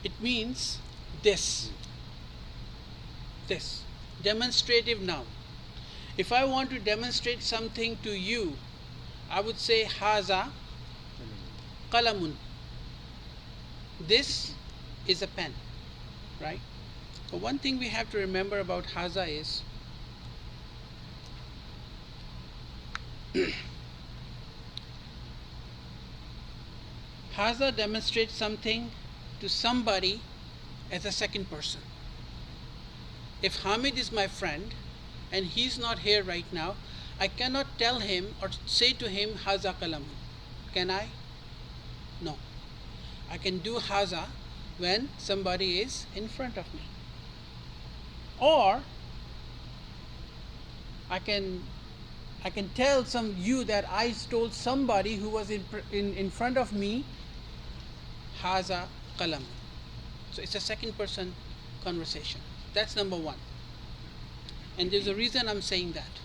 It means this demonstrative noun. If I want to demonstrate something to you, I would say haza qalamun. This is a pen, right? But one thing we have to remember about haza is haza demonstrates something to somebody as a second person. If Hamid is my friend and he's not here right now, I cannot tell him or say to him haza qalamun. Can I? No. I can do haza when somebody is in front of me. Or I can tell you that I told somebody who was in front of me haza qalam. So it's a second person conversation. That's number one. And there's a reason I'm saying that.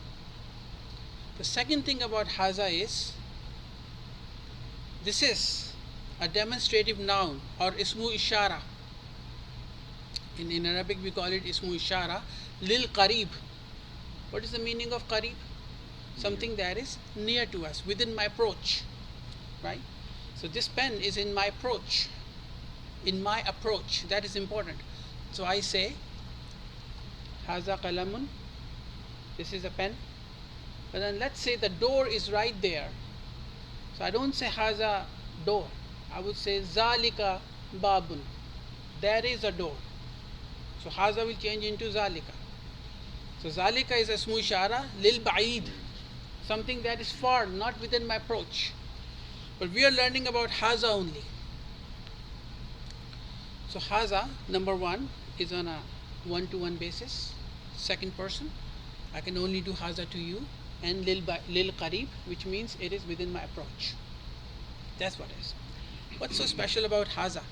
The second thing about haza is this is a demonstrative noun or ismu ishara. In Arabic we call it ismu ishara lil qarib. What is the meaning of qarib? Something that is near to us, within my approach, right? So this pen is in my approach. In my approach, that is important. So I say haza qalamun. This is a pen. But then let's say the door is right there. So I don't say haza door. I would say zalika babun. There is a door. So haza will change into zalika. So zalika is ismu ishara lil ba'id, something that is far, not within my approach. But we are learning about haza only. So haza, number one, is on a one-to-one basis, second person. I can only do haza to you, and lil qarib, which means it is within my approach. That's what it is. What's so special about haza?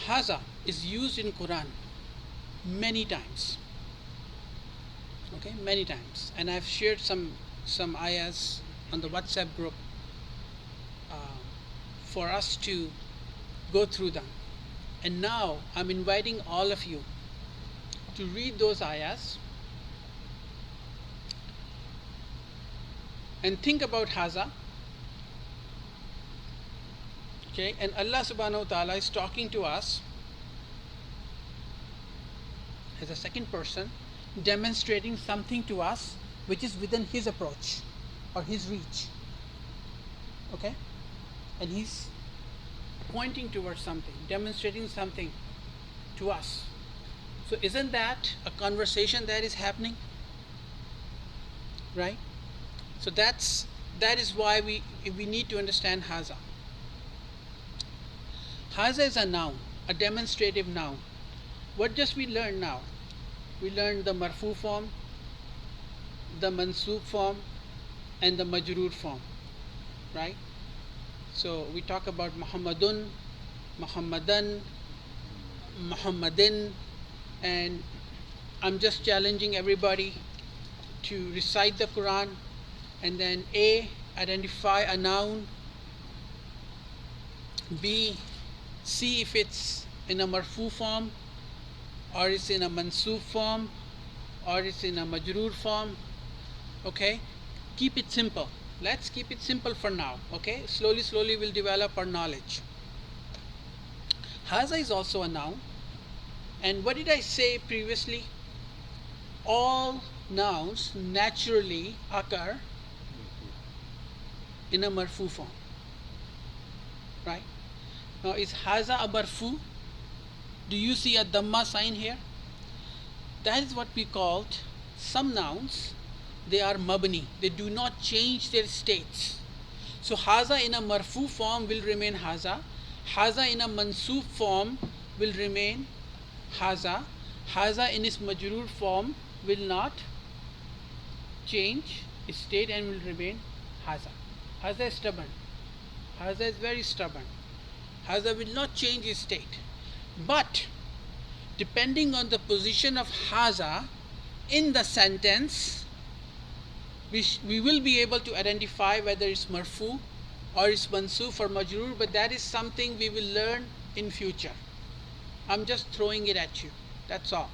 Haza is used in Quran many times. Okay, many times, and I've shared some ayahs on the WhatsApp group for us to go through them. And now I'm inviting all of you to read those ayahs and think about haza. Okay, and Allah subhanahu wa ta'ala is talking to us as a second person, demonstrating something to us which is within his approach or his reach. Okay, and he's pointing towards something, demonstrating something to us. So isn't that a conversation that is happening? Right? So that is why we need to understand haza. Haza is a noun, a demonstrative noun. What just we learned now? We learned the marfu form, the mansub form, and the majroor form, right? So we talk about Muhammadun, Muhammadan, Muhammadin, and I'm just challenging everybody to recite the Quran and then A, identify a noun, B, see if it's in a marfu form, or it's in a mansub form, or it's in a majroor form. Okay, keep it simple. Let's keep it simple for now. Okay, slowly we'll develop our knowledge. Haza is also a noun, and what did I say previously? All nouns naturally occur in a marfu form, right? Now is haza a marfu? Do you see a dhamma sign here? That is what we called some nouns. They are mabni. They do not change their states. So haza in a marfu form will remain haza. Haza in a mansub form will remain haza. Haza in its majroor form will not change its state and will remain haza. Haza is stubborn. Haza is very stubborn. Haza will not change its state. But depending on the position of haza in the sentence, we will be able to identify whether it's marfu or it's mansuf or majroor, but that is something we will learn in future. I'm just throwing it at you, that's all.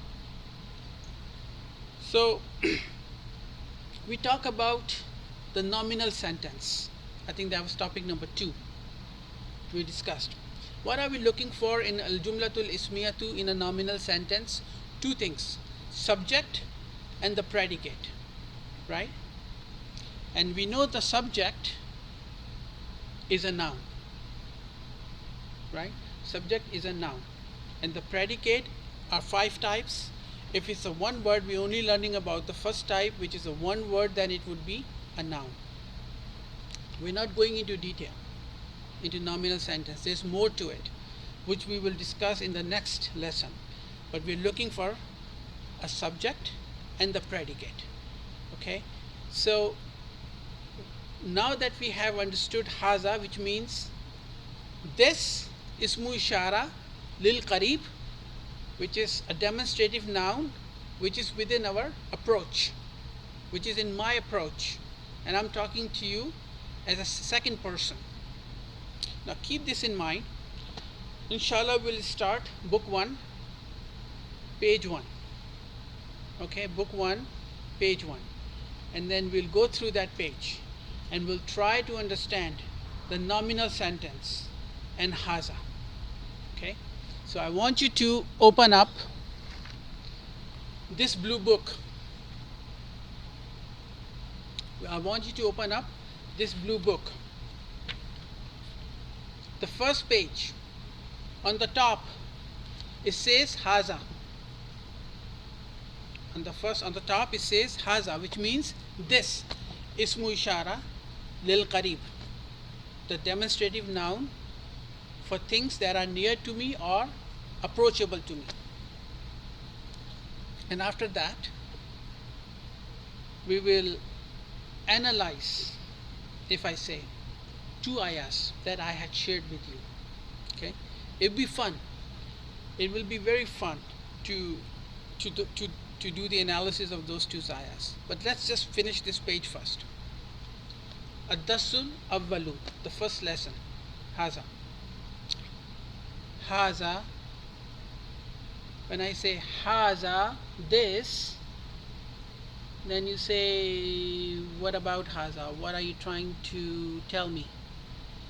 So we talk about the nominal sentence. I think that was topic number 2 we discussed. What are we looking for in al-jumlatul ismiyatu in a nominal sentence? 2 things, subject and the predicate, right? And we know the subject is a noun, right? Subject is a noun, and the predicate are 5 types. If it's a one word, we're only learning about the first type, which is a one word, then it would be a noun. We're not going into detail into nominal sentence. There's more to it, which we will discuss in the next lesson. But we're looking for a subject and the predicate. Okay, so now that we have understood haza, which means this ismu ishara lil qarib, which is a demonstrative noun, which is within our approach, which is in my approach, and I'm talking to you as a second person. Now keep this in mind. Inshallah, we'll start book 1, page 1. Okay, book 1, page 1, and then we'll go through that page and we'll try to understand the nominal sentence and haza. Okay, so I want you to open up this blue book. I want you to open up this blue book. The first page, on the top, it says Haza. On the top it says Haza, which means this. Ismu Ishara lil Qarib, the demonstrative noun for things that are near to me or approachable to me. And after that, we will analyze, if I say, 2 ayahs that I had shared with you. Okay, it'll be fun. It will be very fun to do the analysis of those 2 ayahs. But let's just finish this page first. Ad-Dassul Awwalu, the first lesson. Haza. Haza. When I say Haza, this, then you say, what about Haza? What are you trying to tell me?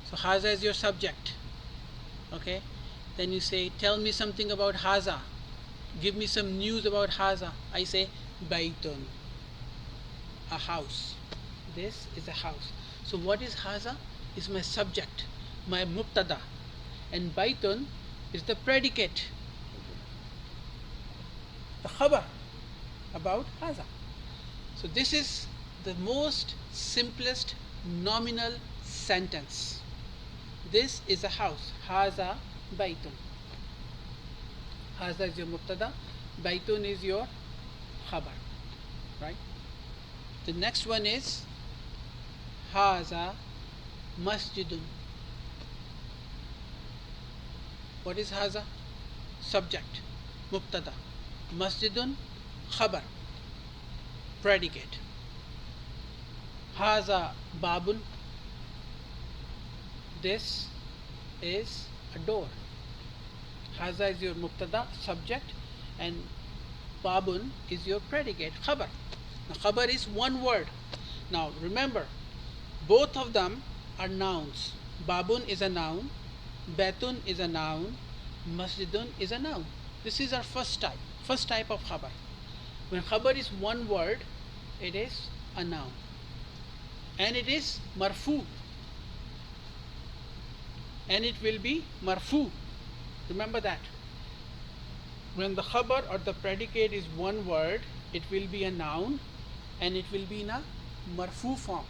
So Haza is your subject. Okay? Then you say, tell me something about Haza. Give me some news about Haza. I say, Baytun, a house. This is a house. So what is Haza? Is my subject, my mubtada. And Baytun is the predicate, the khabar about Haza. So this is the most simplest nominal sentence. This is a house. Haza Baytun. Haza is your mubtada, Baytun is your khabar. Right? The next one is Haza Masjidun. What is Haza? Subject, mubtada. Masjidun, khabar, predicate. Haza Babun. This is a door. Haza is your mubtada, subject, and Babun is your predicate, khabar. Now khabar is one word. Now remember, both of them are nouns. Babun is a noun, Batun is a noun, Masjidun is a noun. This is our first type of khabar. When khabar is one word, it is a noun. And it is marfu. And it will be marfu. Remember that. When the khabar or the predicate is one word, it will be a noun and it will be in a marfu form.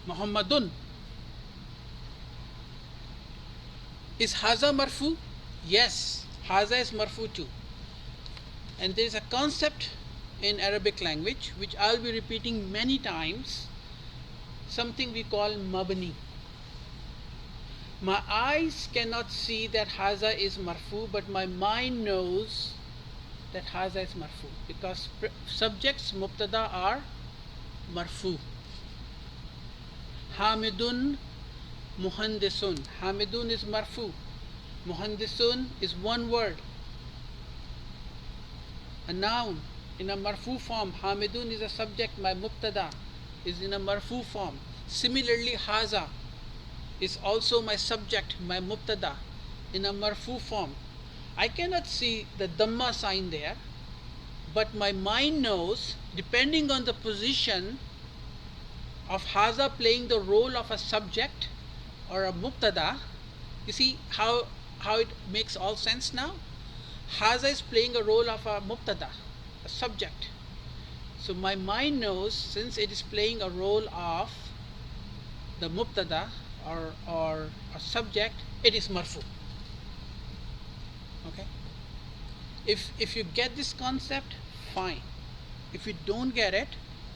Muhammadun. Is Haza marfu? Yes, Haza is marfu too. And there is a concept in Arabic language which I'll be repeating many times, something we call mabni. My eyes cannot see that Haza is marfu, but my mind knows that Haza is marfu because subjects mubtada are marfu. Hamidun Muhandisun. Hamidun is marfu. Muhandisun is one word, a noun in a marfu form. Hamidun is a subject, my mubtada is in a marfu form. Similarly, Haza is also my subject, my mubtada in a marfu form. I cannot see the dhamma sign there, but my mind knows, depending on the position of Haza playing the role of a subject or a mubtada. You see how it makes all sense now? Haza is playing a role of a mubtada, a subject. So my mind knows, since it is playing a role of the mubtada or a subject, it is marfu. Okay? If you get this concept, fine. If you don't get it,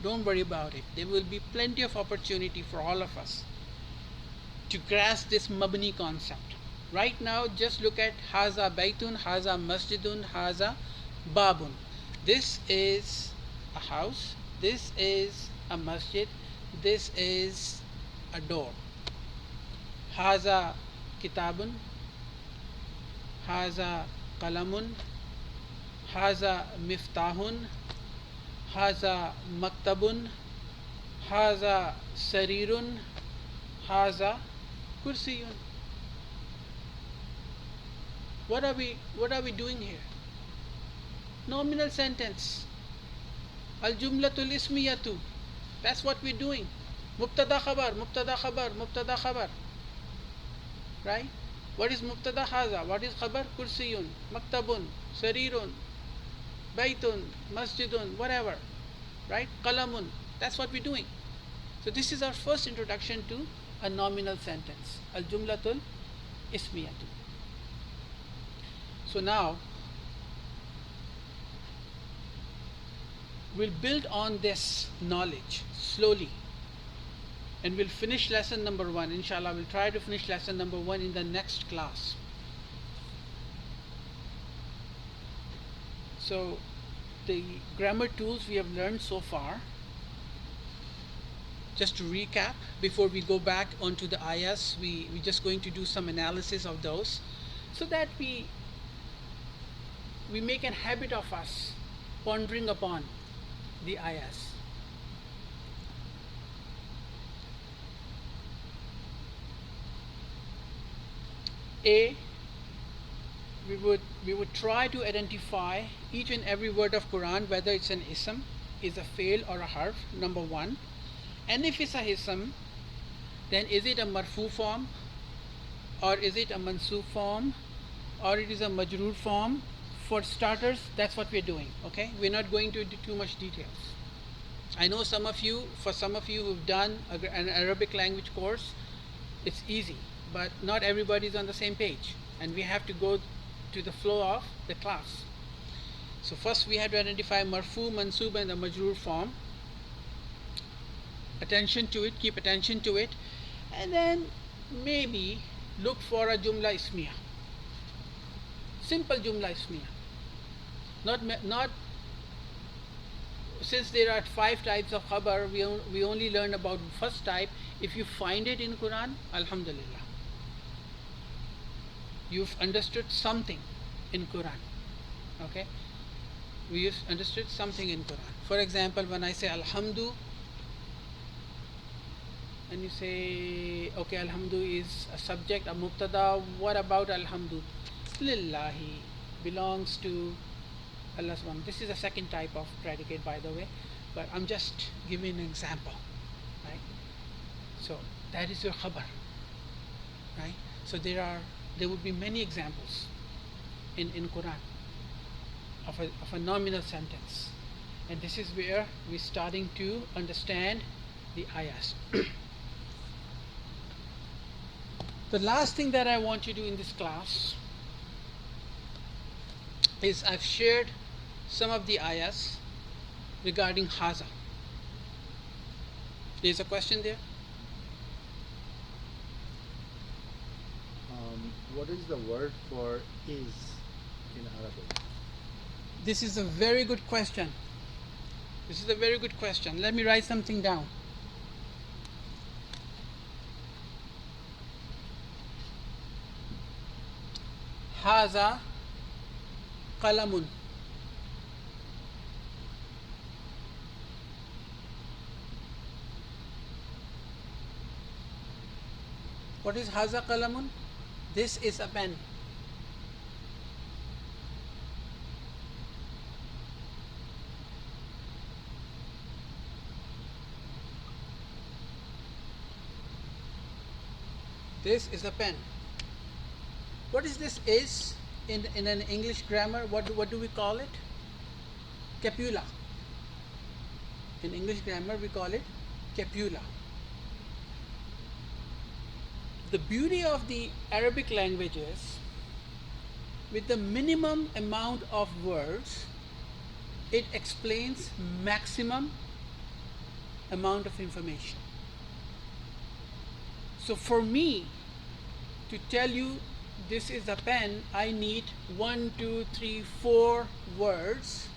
don't worry about it. There will be plenty of opportunity for all of us to grasp this mabni concept. Right now, just look at Haza Baytun, Haza Masjidun, Haza Babun. This is a house, this is a masjid, this is a door. Haza Kitabun, Haza Qalamun, Haza Miftahun, Haza Maktabun, Haza Sarirun, Haza Kursiyun. What are we doing here? Nominal sentence. Al Jumlatul Ismiyatu. That's what we're doing. Mubtada khabar, mubtada khabar, mubtada khabar. Right? What is mubtada haza? What is khabar? Kursiyun, maktabun, sarirun, baytun, masjidun, whatever. Right? Qalamun. That's what we're doing. So this is our first introduction to a nominal sentence. Al-jumlatul ismiyatu. So now we'll build on this knowledge slowly, and we'll finish lesson number 1. Inshallah, we'll try to finish lesson number 1 in the next class. So the grammar tools we have learned so far, just to recap before we go back onto the ayahs, we're just going to do some analysis of those so that we make a habit of us pondering upon the ayahs. A, we would try to identify each and every word of Quran, whether it's an ism, is a fail or a harf, number 1. And if it's a ism, then is it a marfu form, or is it a mansub form, or it is a majroor form? For starters, that's what we're doing. Okay, we're not going to do too much details. I know for some of you who've done an Arabic language course, it's easy, but not everybody is on the same page, and we have to go to the flow of the class. So first we have to identify marfu, mansub, and the majroor form. Attention to it, keep attention to it, and then maybe look for a jumla ismiya, simple jumla ismiya. Not since there are 5 types of khabar, we only learn about first type. If you find it in Quran, alhamdulillah, you've understood something in Quran. Okay, we've understood something in Quran. For example, when I say alhamdu, and you say, okay, alhamdu is a subject, a mubtada. What about alhamdu? Lillahi, belongs to Allah subhanahu. This is a second type of predicate, by the way, but I'm just giving an example, right? So that is your khabar, right? So there would be many examples in Quran of a nominal sentence, and this is where we're starting to understand the ayahs. The last thing that I want to do in this class is I've shared some of the ayahs regarding haza. There's a question there. What is the word for is in Arabic? This is a very good question. Let me write something down. Haza qalamun. What is haza qalamun? This is a pen. This is a pen. What is this is in an English grammar? What do we call it? Capula. In English grammar we call it capula. The beauty of the Arabic language is, with the minimum amount of words, it explains maximum amount of information. So for me to tell you this is a pen, I need 1, 2, 3, 4 words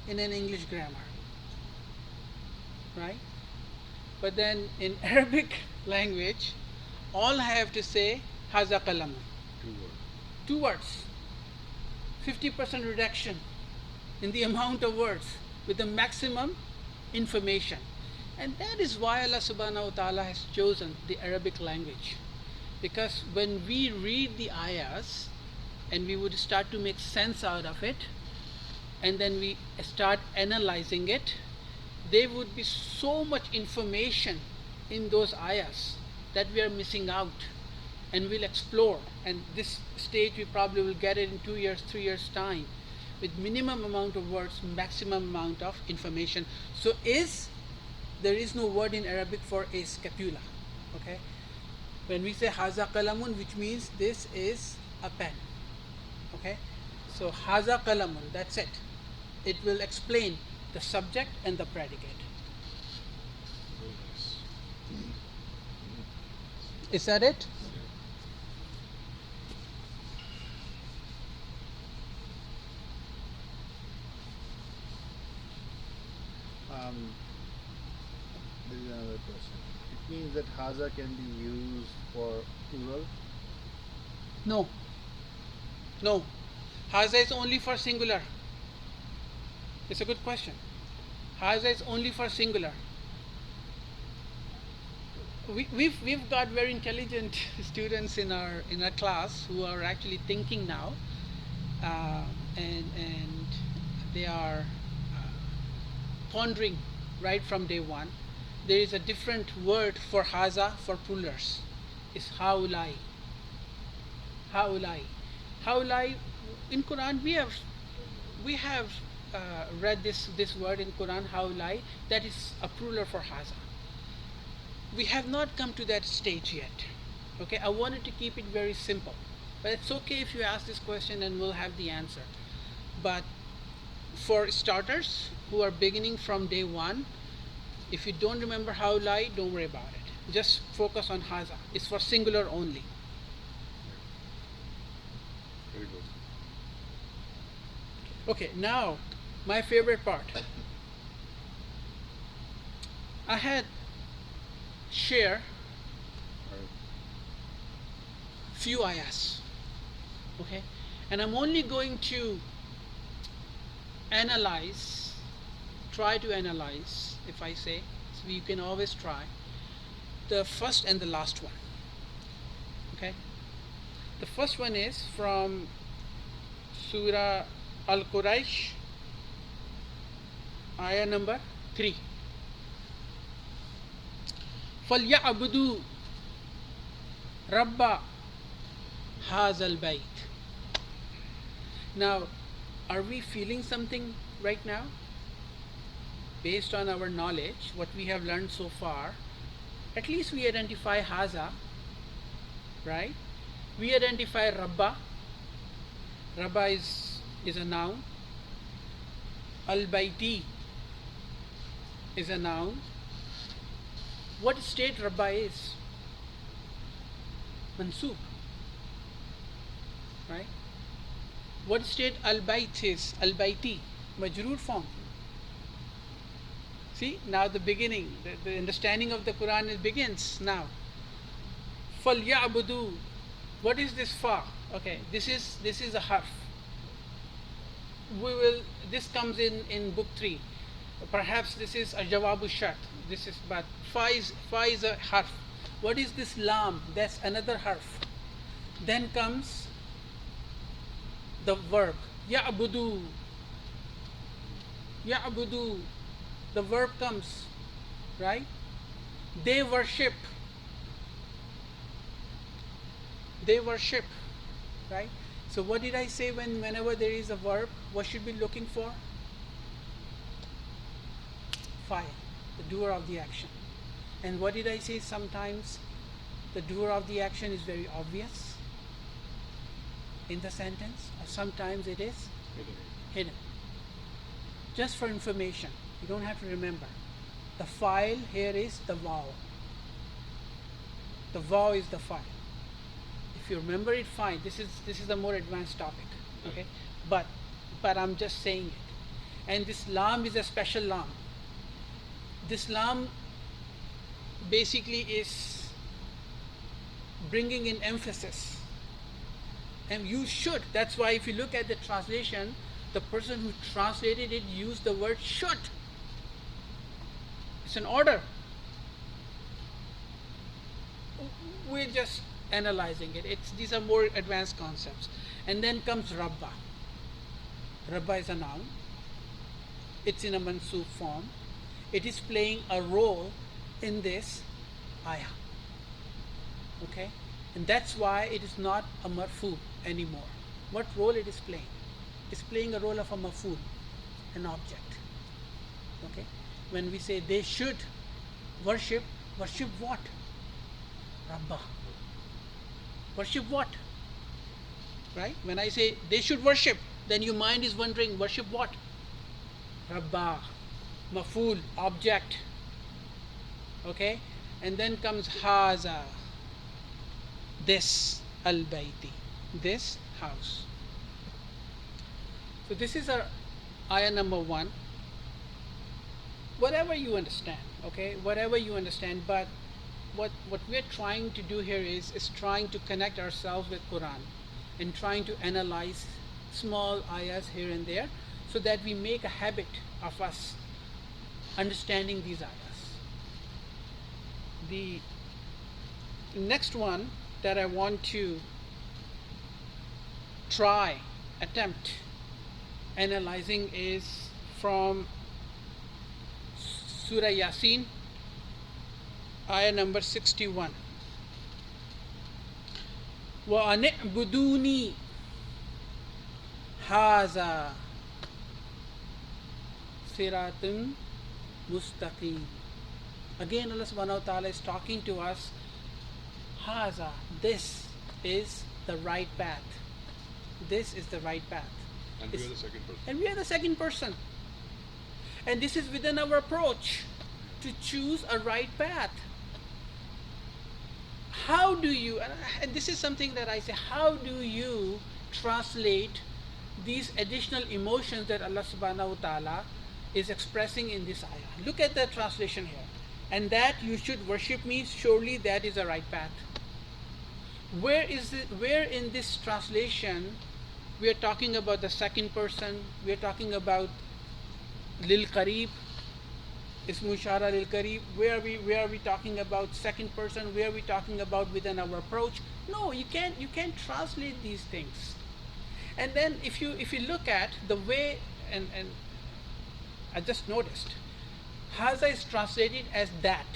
in an English grammar, right? But then in Arabic language, all I have to say haza qalam. 2 words. 50% reduction in the amount of words with the maximum information. And that is why Allah subhanahu wa ta'ala has chosen the Arabic language. Because when we read the ayahs and we would start to make sense out of it, and then we start analyzing it, there would be so much information in those ayahs that we are missing out, and we'll explore. And this stage we probably will get it in 2 years, 3 years time, with minimum amount of words, maximum amount of information. So there is no word in Arabic for a scapula. Okay, when we say haza qalamun, which means this is a pen. Okay, so haza qalamun, that's it. It will explain the subject and the predicate. Very nice. Is that it? There is another question. It means that haza can be used for plural. No. No. Haza is only for singular. It's a good question. Haza is only for singular. We've got very intelligent students in our class who are actually thinking now, and they are pondering right from day one. There is a different word for haza for plurals. It's haulai. Haulai. Haulai. In Quran we have read this word in Quran, haulai, that is a plural for haza. We have not come to that stage yet. Okay, I wanted to keep it very simple, but it's okay if you ask this question and we'll have the answer. But for starters who are beginning from day one, if you don't remember haulai, don't worry about it. Just focus on haza. It's for singular only. Very good. Okay, now my favorite part. I had share Right. few ayahs. Okay, and I'm only going to try to analyze, if I say, so you can always try, the first and the last one. Okay, the first one is from Surah Al-Quraysh, ayah number 3. فَلْيَعْبُدُوا رَبَّ هَذَا الْبَيْتِ. Now, are we feeling something right now? Based on our knowledge, what we have learned so far, at least we identify haza, right? We identify rabba. Rabba is a noun. Al-Bayti is a noun. What state rabba is? Mansub, right? What state al-Bayt is? Al-Bayti, majroor form. See, now the beginning, the understanding of the Quran begins now. فَلْيَعْبُدُوا. What is this fa? Okay, this is a harf. This comes in book 3. Perhaps this is a jawabu shart. But fa is a harf. What is this lam? That's another harf. Then comes the verb ya'budu. Ya'budu. The verb comes, right? They worship. They worship, right? So what did I say whenever there is a verb, what should we be looking for? Fa'il, the doer of the action. And what did I say? Sometimes the doer of the action is very obvious in the sentence, or sometimes it is hidden. Just for information, you don't have to remember. The file here is the vowel. The vowel is the file. If you remember it, fine. This is a more advanced topic. Okay, but I'm just saying it. And this lam is a special lam. This lam basically is bringing in emphasis, and you should. That's why if you look at the translation, the person who translated it used the word should. It's an order. We're just analyzing it. These are more advanced concepts. And then comes rabba. Rabba is a noun. It's in a mansub form. it is playing a role in this ayah. Okay? And that's why it is not a marfu anymore. What role it is playing? It's playing a role of a maful, an object. Okay? When we say they should worship, worship what? Rabbah. Worship what? Right? When I say they should worship, then your mind is wondering, worship what? Rabbah, maful, object. Okay? And then comes haza, this al-bayti, this house. So this is our ayah number 1. Whatever you understand, okay? Whatever you understand, but what we're trying to do here is trying to connect ourselves with Quran and trying to analyze small ayahs here and there so that we make a habit of us understanding these ayahs. The next one that I want to attempt analyzing is from Surah Yasin, ayah number 61. وَأَنِ اعْبُدُونِي هَذَا صِرَاطٌ مُسْتَقِيمٌ. Again, Allah subhanahu wa ta'ala is talking to us. Haza, this is the right path. This is the right path. And we are the second person. And we are the second person. And this is within our approach to choose a right path. How do you, and this is something that I say, how do you translate these additional emotions that Allah subhanahu wa ta'ala is expressing in this ayah? Look at the translation here. And that you should worship me, surely that is the right path. Where in this translation we are talking about the second person, we are talking about lil qareeb, ismu ishara lil qareeb, where are we talking about second person, where are we talking about within our approach? No, you can't translate these things. And then if you look at the way, and I just noticed haza is translated as that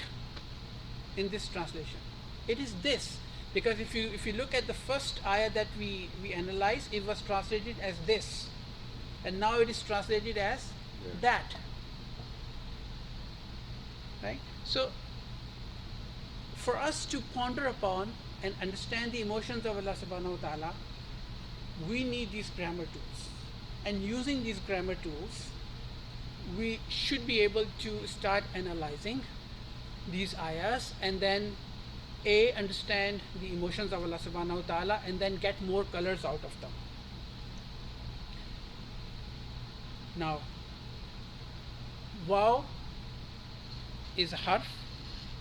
in this translation. It is this, because if you look at the first ayah that we analyzed, it was translated as this, and now it is translated as that. Right? So for us to ponder upon and understand the emotions of Allah subhanahu wa ta'ala, we need these grammar tools. And using these grammar tools, we should be able to start analyzing these ayahs and then understand the emotions of Allah subhanahu wa ta'ala and then get more colors out of them. Now, waw is a harf,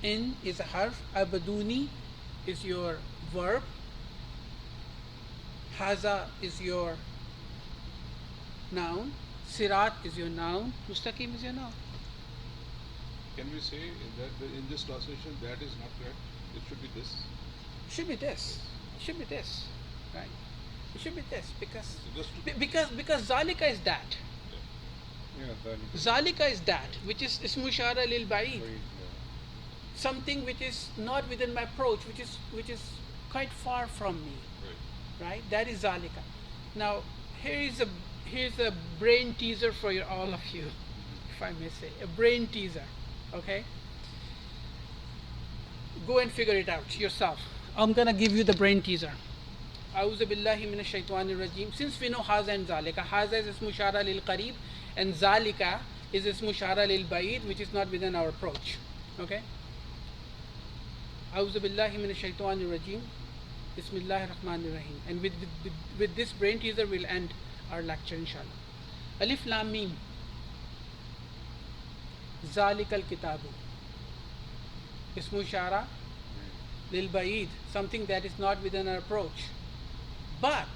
in is a harf, abaduni is your verb, haza is your noun, sirat is your noun, mustaqim is your noun. Can we say that in this translation that is not correct? It should be this. It should be this. It should be this, right? It should be this because zalika is that. Yeah, Zalika is that, which is ismu ishara lil ba'id. yeah. Something which is not within my approach, which is quite far from me, right? That is zalika. Now here's a brain teaser for all of you, if I may say, a brain teaser. Okay, go and figure it out yourself. I'm gonna give you the brain teaser. A'udhu billahi minash shaitanir rajim. Since we know haza and zalika, haza is ismu ishara lil qareeb and zalika is ismu ishara lil ba'id, which is not within our approach. Okay. A'udhu billahi minash shaitanir rajim. Bismillahir rahmanir rahim. And with this brain teaser, we'll end our lecture, inshallah. Alif lam mim. Zalikal kitabu. Ismu ishara lil ba'id, something that is not within our approach. But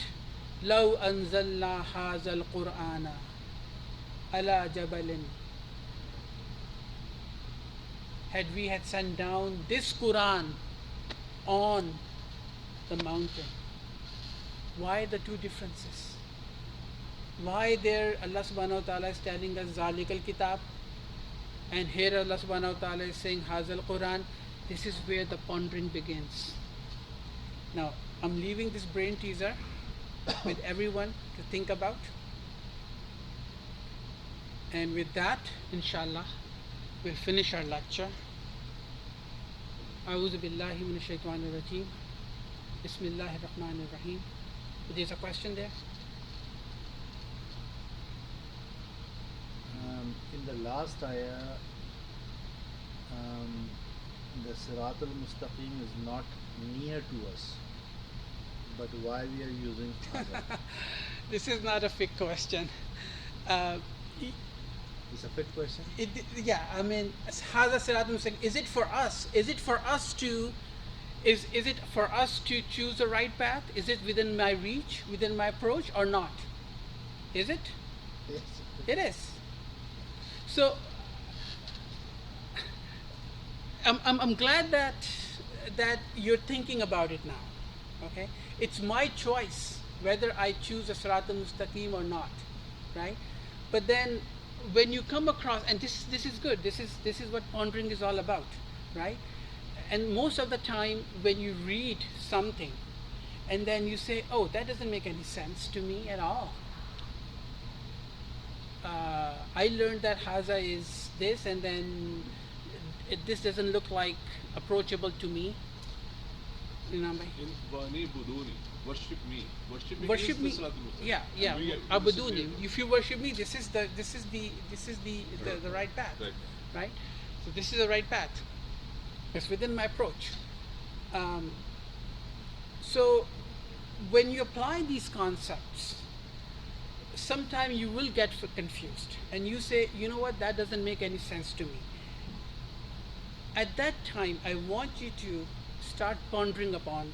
law anzalna hazal qur'ana ala jabalin, had we had sent down this Quran on the mountain. Why the two differences? Why there Allah subhanahu wa ta'ala is telling us zalikal kitab And here Allah subhanahu wa ta'ala is saying, Hazal Quran, this is where the pondering begins. Now, I'm leaving this brain teaser with everyone to think about. And with that, inshallah, we'll finish our lecture. A'udhu billahi minash shaitanir rajeem. Bismillahir rahmanir rahim. There's a question there? In the last ayah, the Sirat al-Mustaqim is not near to us. But why we are using Hadha? This is not a fiqh question. It's a fit question. Yeah, I mean, Hadha Sirat al-Mustaqim. Is it for us? Is it for us to choose the right path? Is it within my reach, within my approach, or not? Is it? Yes. It is. So I'm glad that you're thinking about it now. Okay, it's my choice whether I choose a Sirat al-Mustaqim or not, right? But then when you come across, and this is good. This is what pondering is all about, right? And most of the time when you read something and then you say, oh, that doesn't make any sense to me at all. I learned that Haza is this, and then this doesn't look like approachable to me. You know, In Vani Buduni, worship me. Worship me. Is the Sirat al-Mustaqim. Yeah. And we Abuduni. disagree. If you worship me, this is the right path. Right? So this is the right path. It's within my approach. So when you apply these concepts, sometimes you will get confused and you say, you know what, that doesn't make any sense to me. At that time, I want you to start pondering upon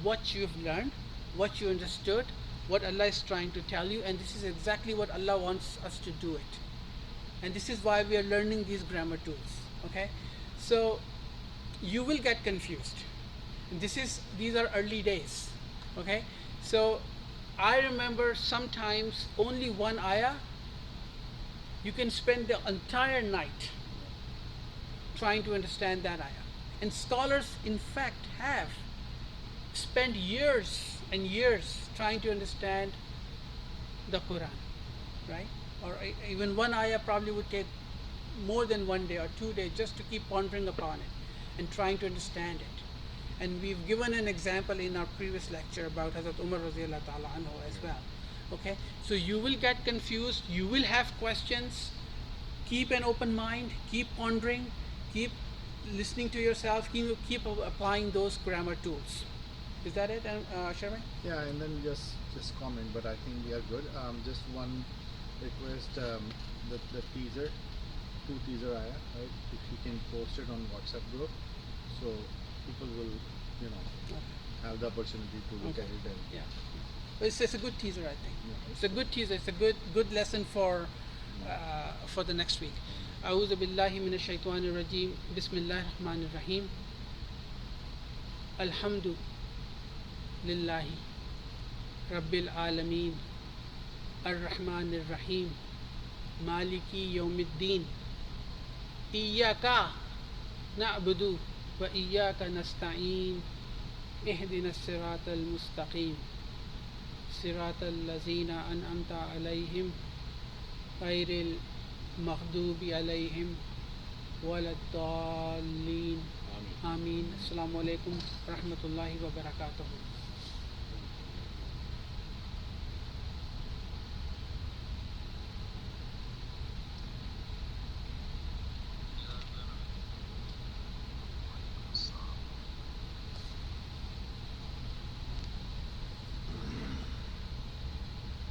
what you've learned, what you understood, what Allah is trying to tell you, and this is exactly what Allah wants us to do it. And this is why we are learning these grammar tools. Okay? So you will get confused. And these are early days. Okay? So I remember sometimes only one ayah, you can spend the entire night trying to understand that ayah. And scholars, in fact, have spent years and years trying to understand the Quran, right? Or even one ayah probably would take more than 1 day or 2 days just to keep pondering upon it and trying to understand it. And we've given an example in our previous lecture about Hazrat Umar radiallahu ta'ala anhu as well. Okay, so you will get confused, you will have questions. Keep an open mind, keep pondering, keep listening to yourself, keep applying those grammar tools. Is that it, Sharma? Yeah, and then just comment, but I think we are good. Just one request, the teaser, 2 teaser ayah, right? If you can post it on WhatsApp group, so people will, have the opportunity to look at it. And Yeah. But it's a good teaser, I think. Yeah. It's a good teaser. It's a good lesson for the next week. أعوذ بالله من الشيطان الرجيم بسم الله الرحمن الرحيم الحمد لله رب العالمين الرحمن الرحيم مالك يوم الدين إياك نعبد وإياك نستعين اهدنا الصراط المستقيم صراط الذين أنعمت عليهم غير المغضوب عليهم ولا الضالين آمين. السلام عليكم ورحمة الله وبركاته.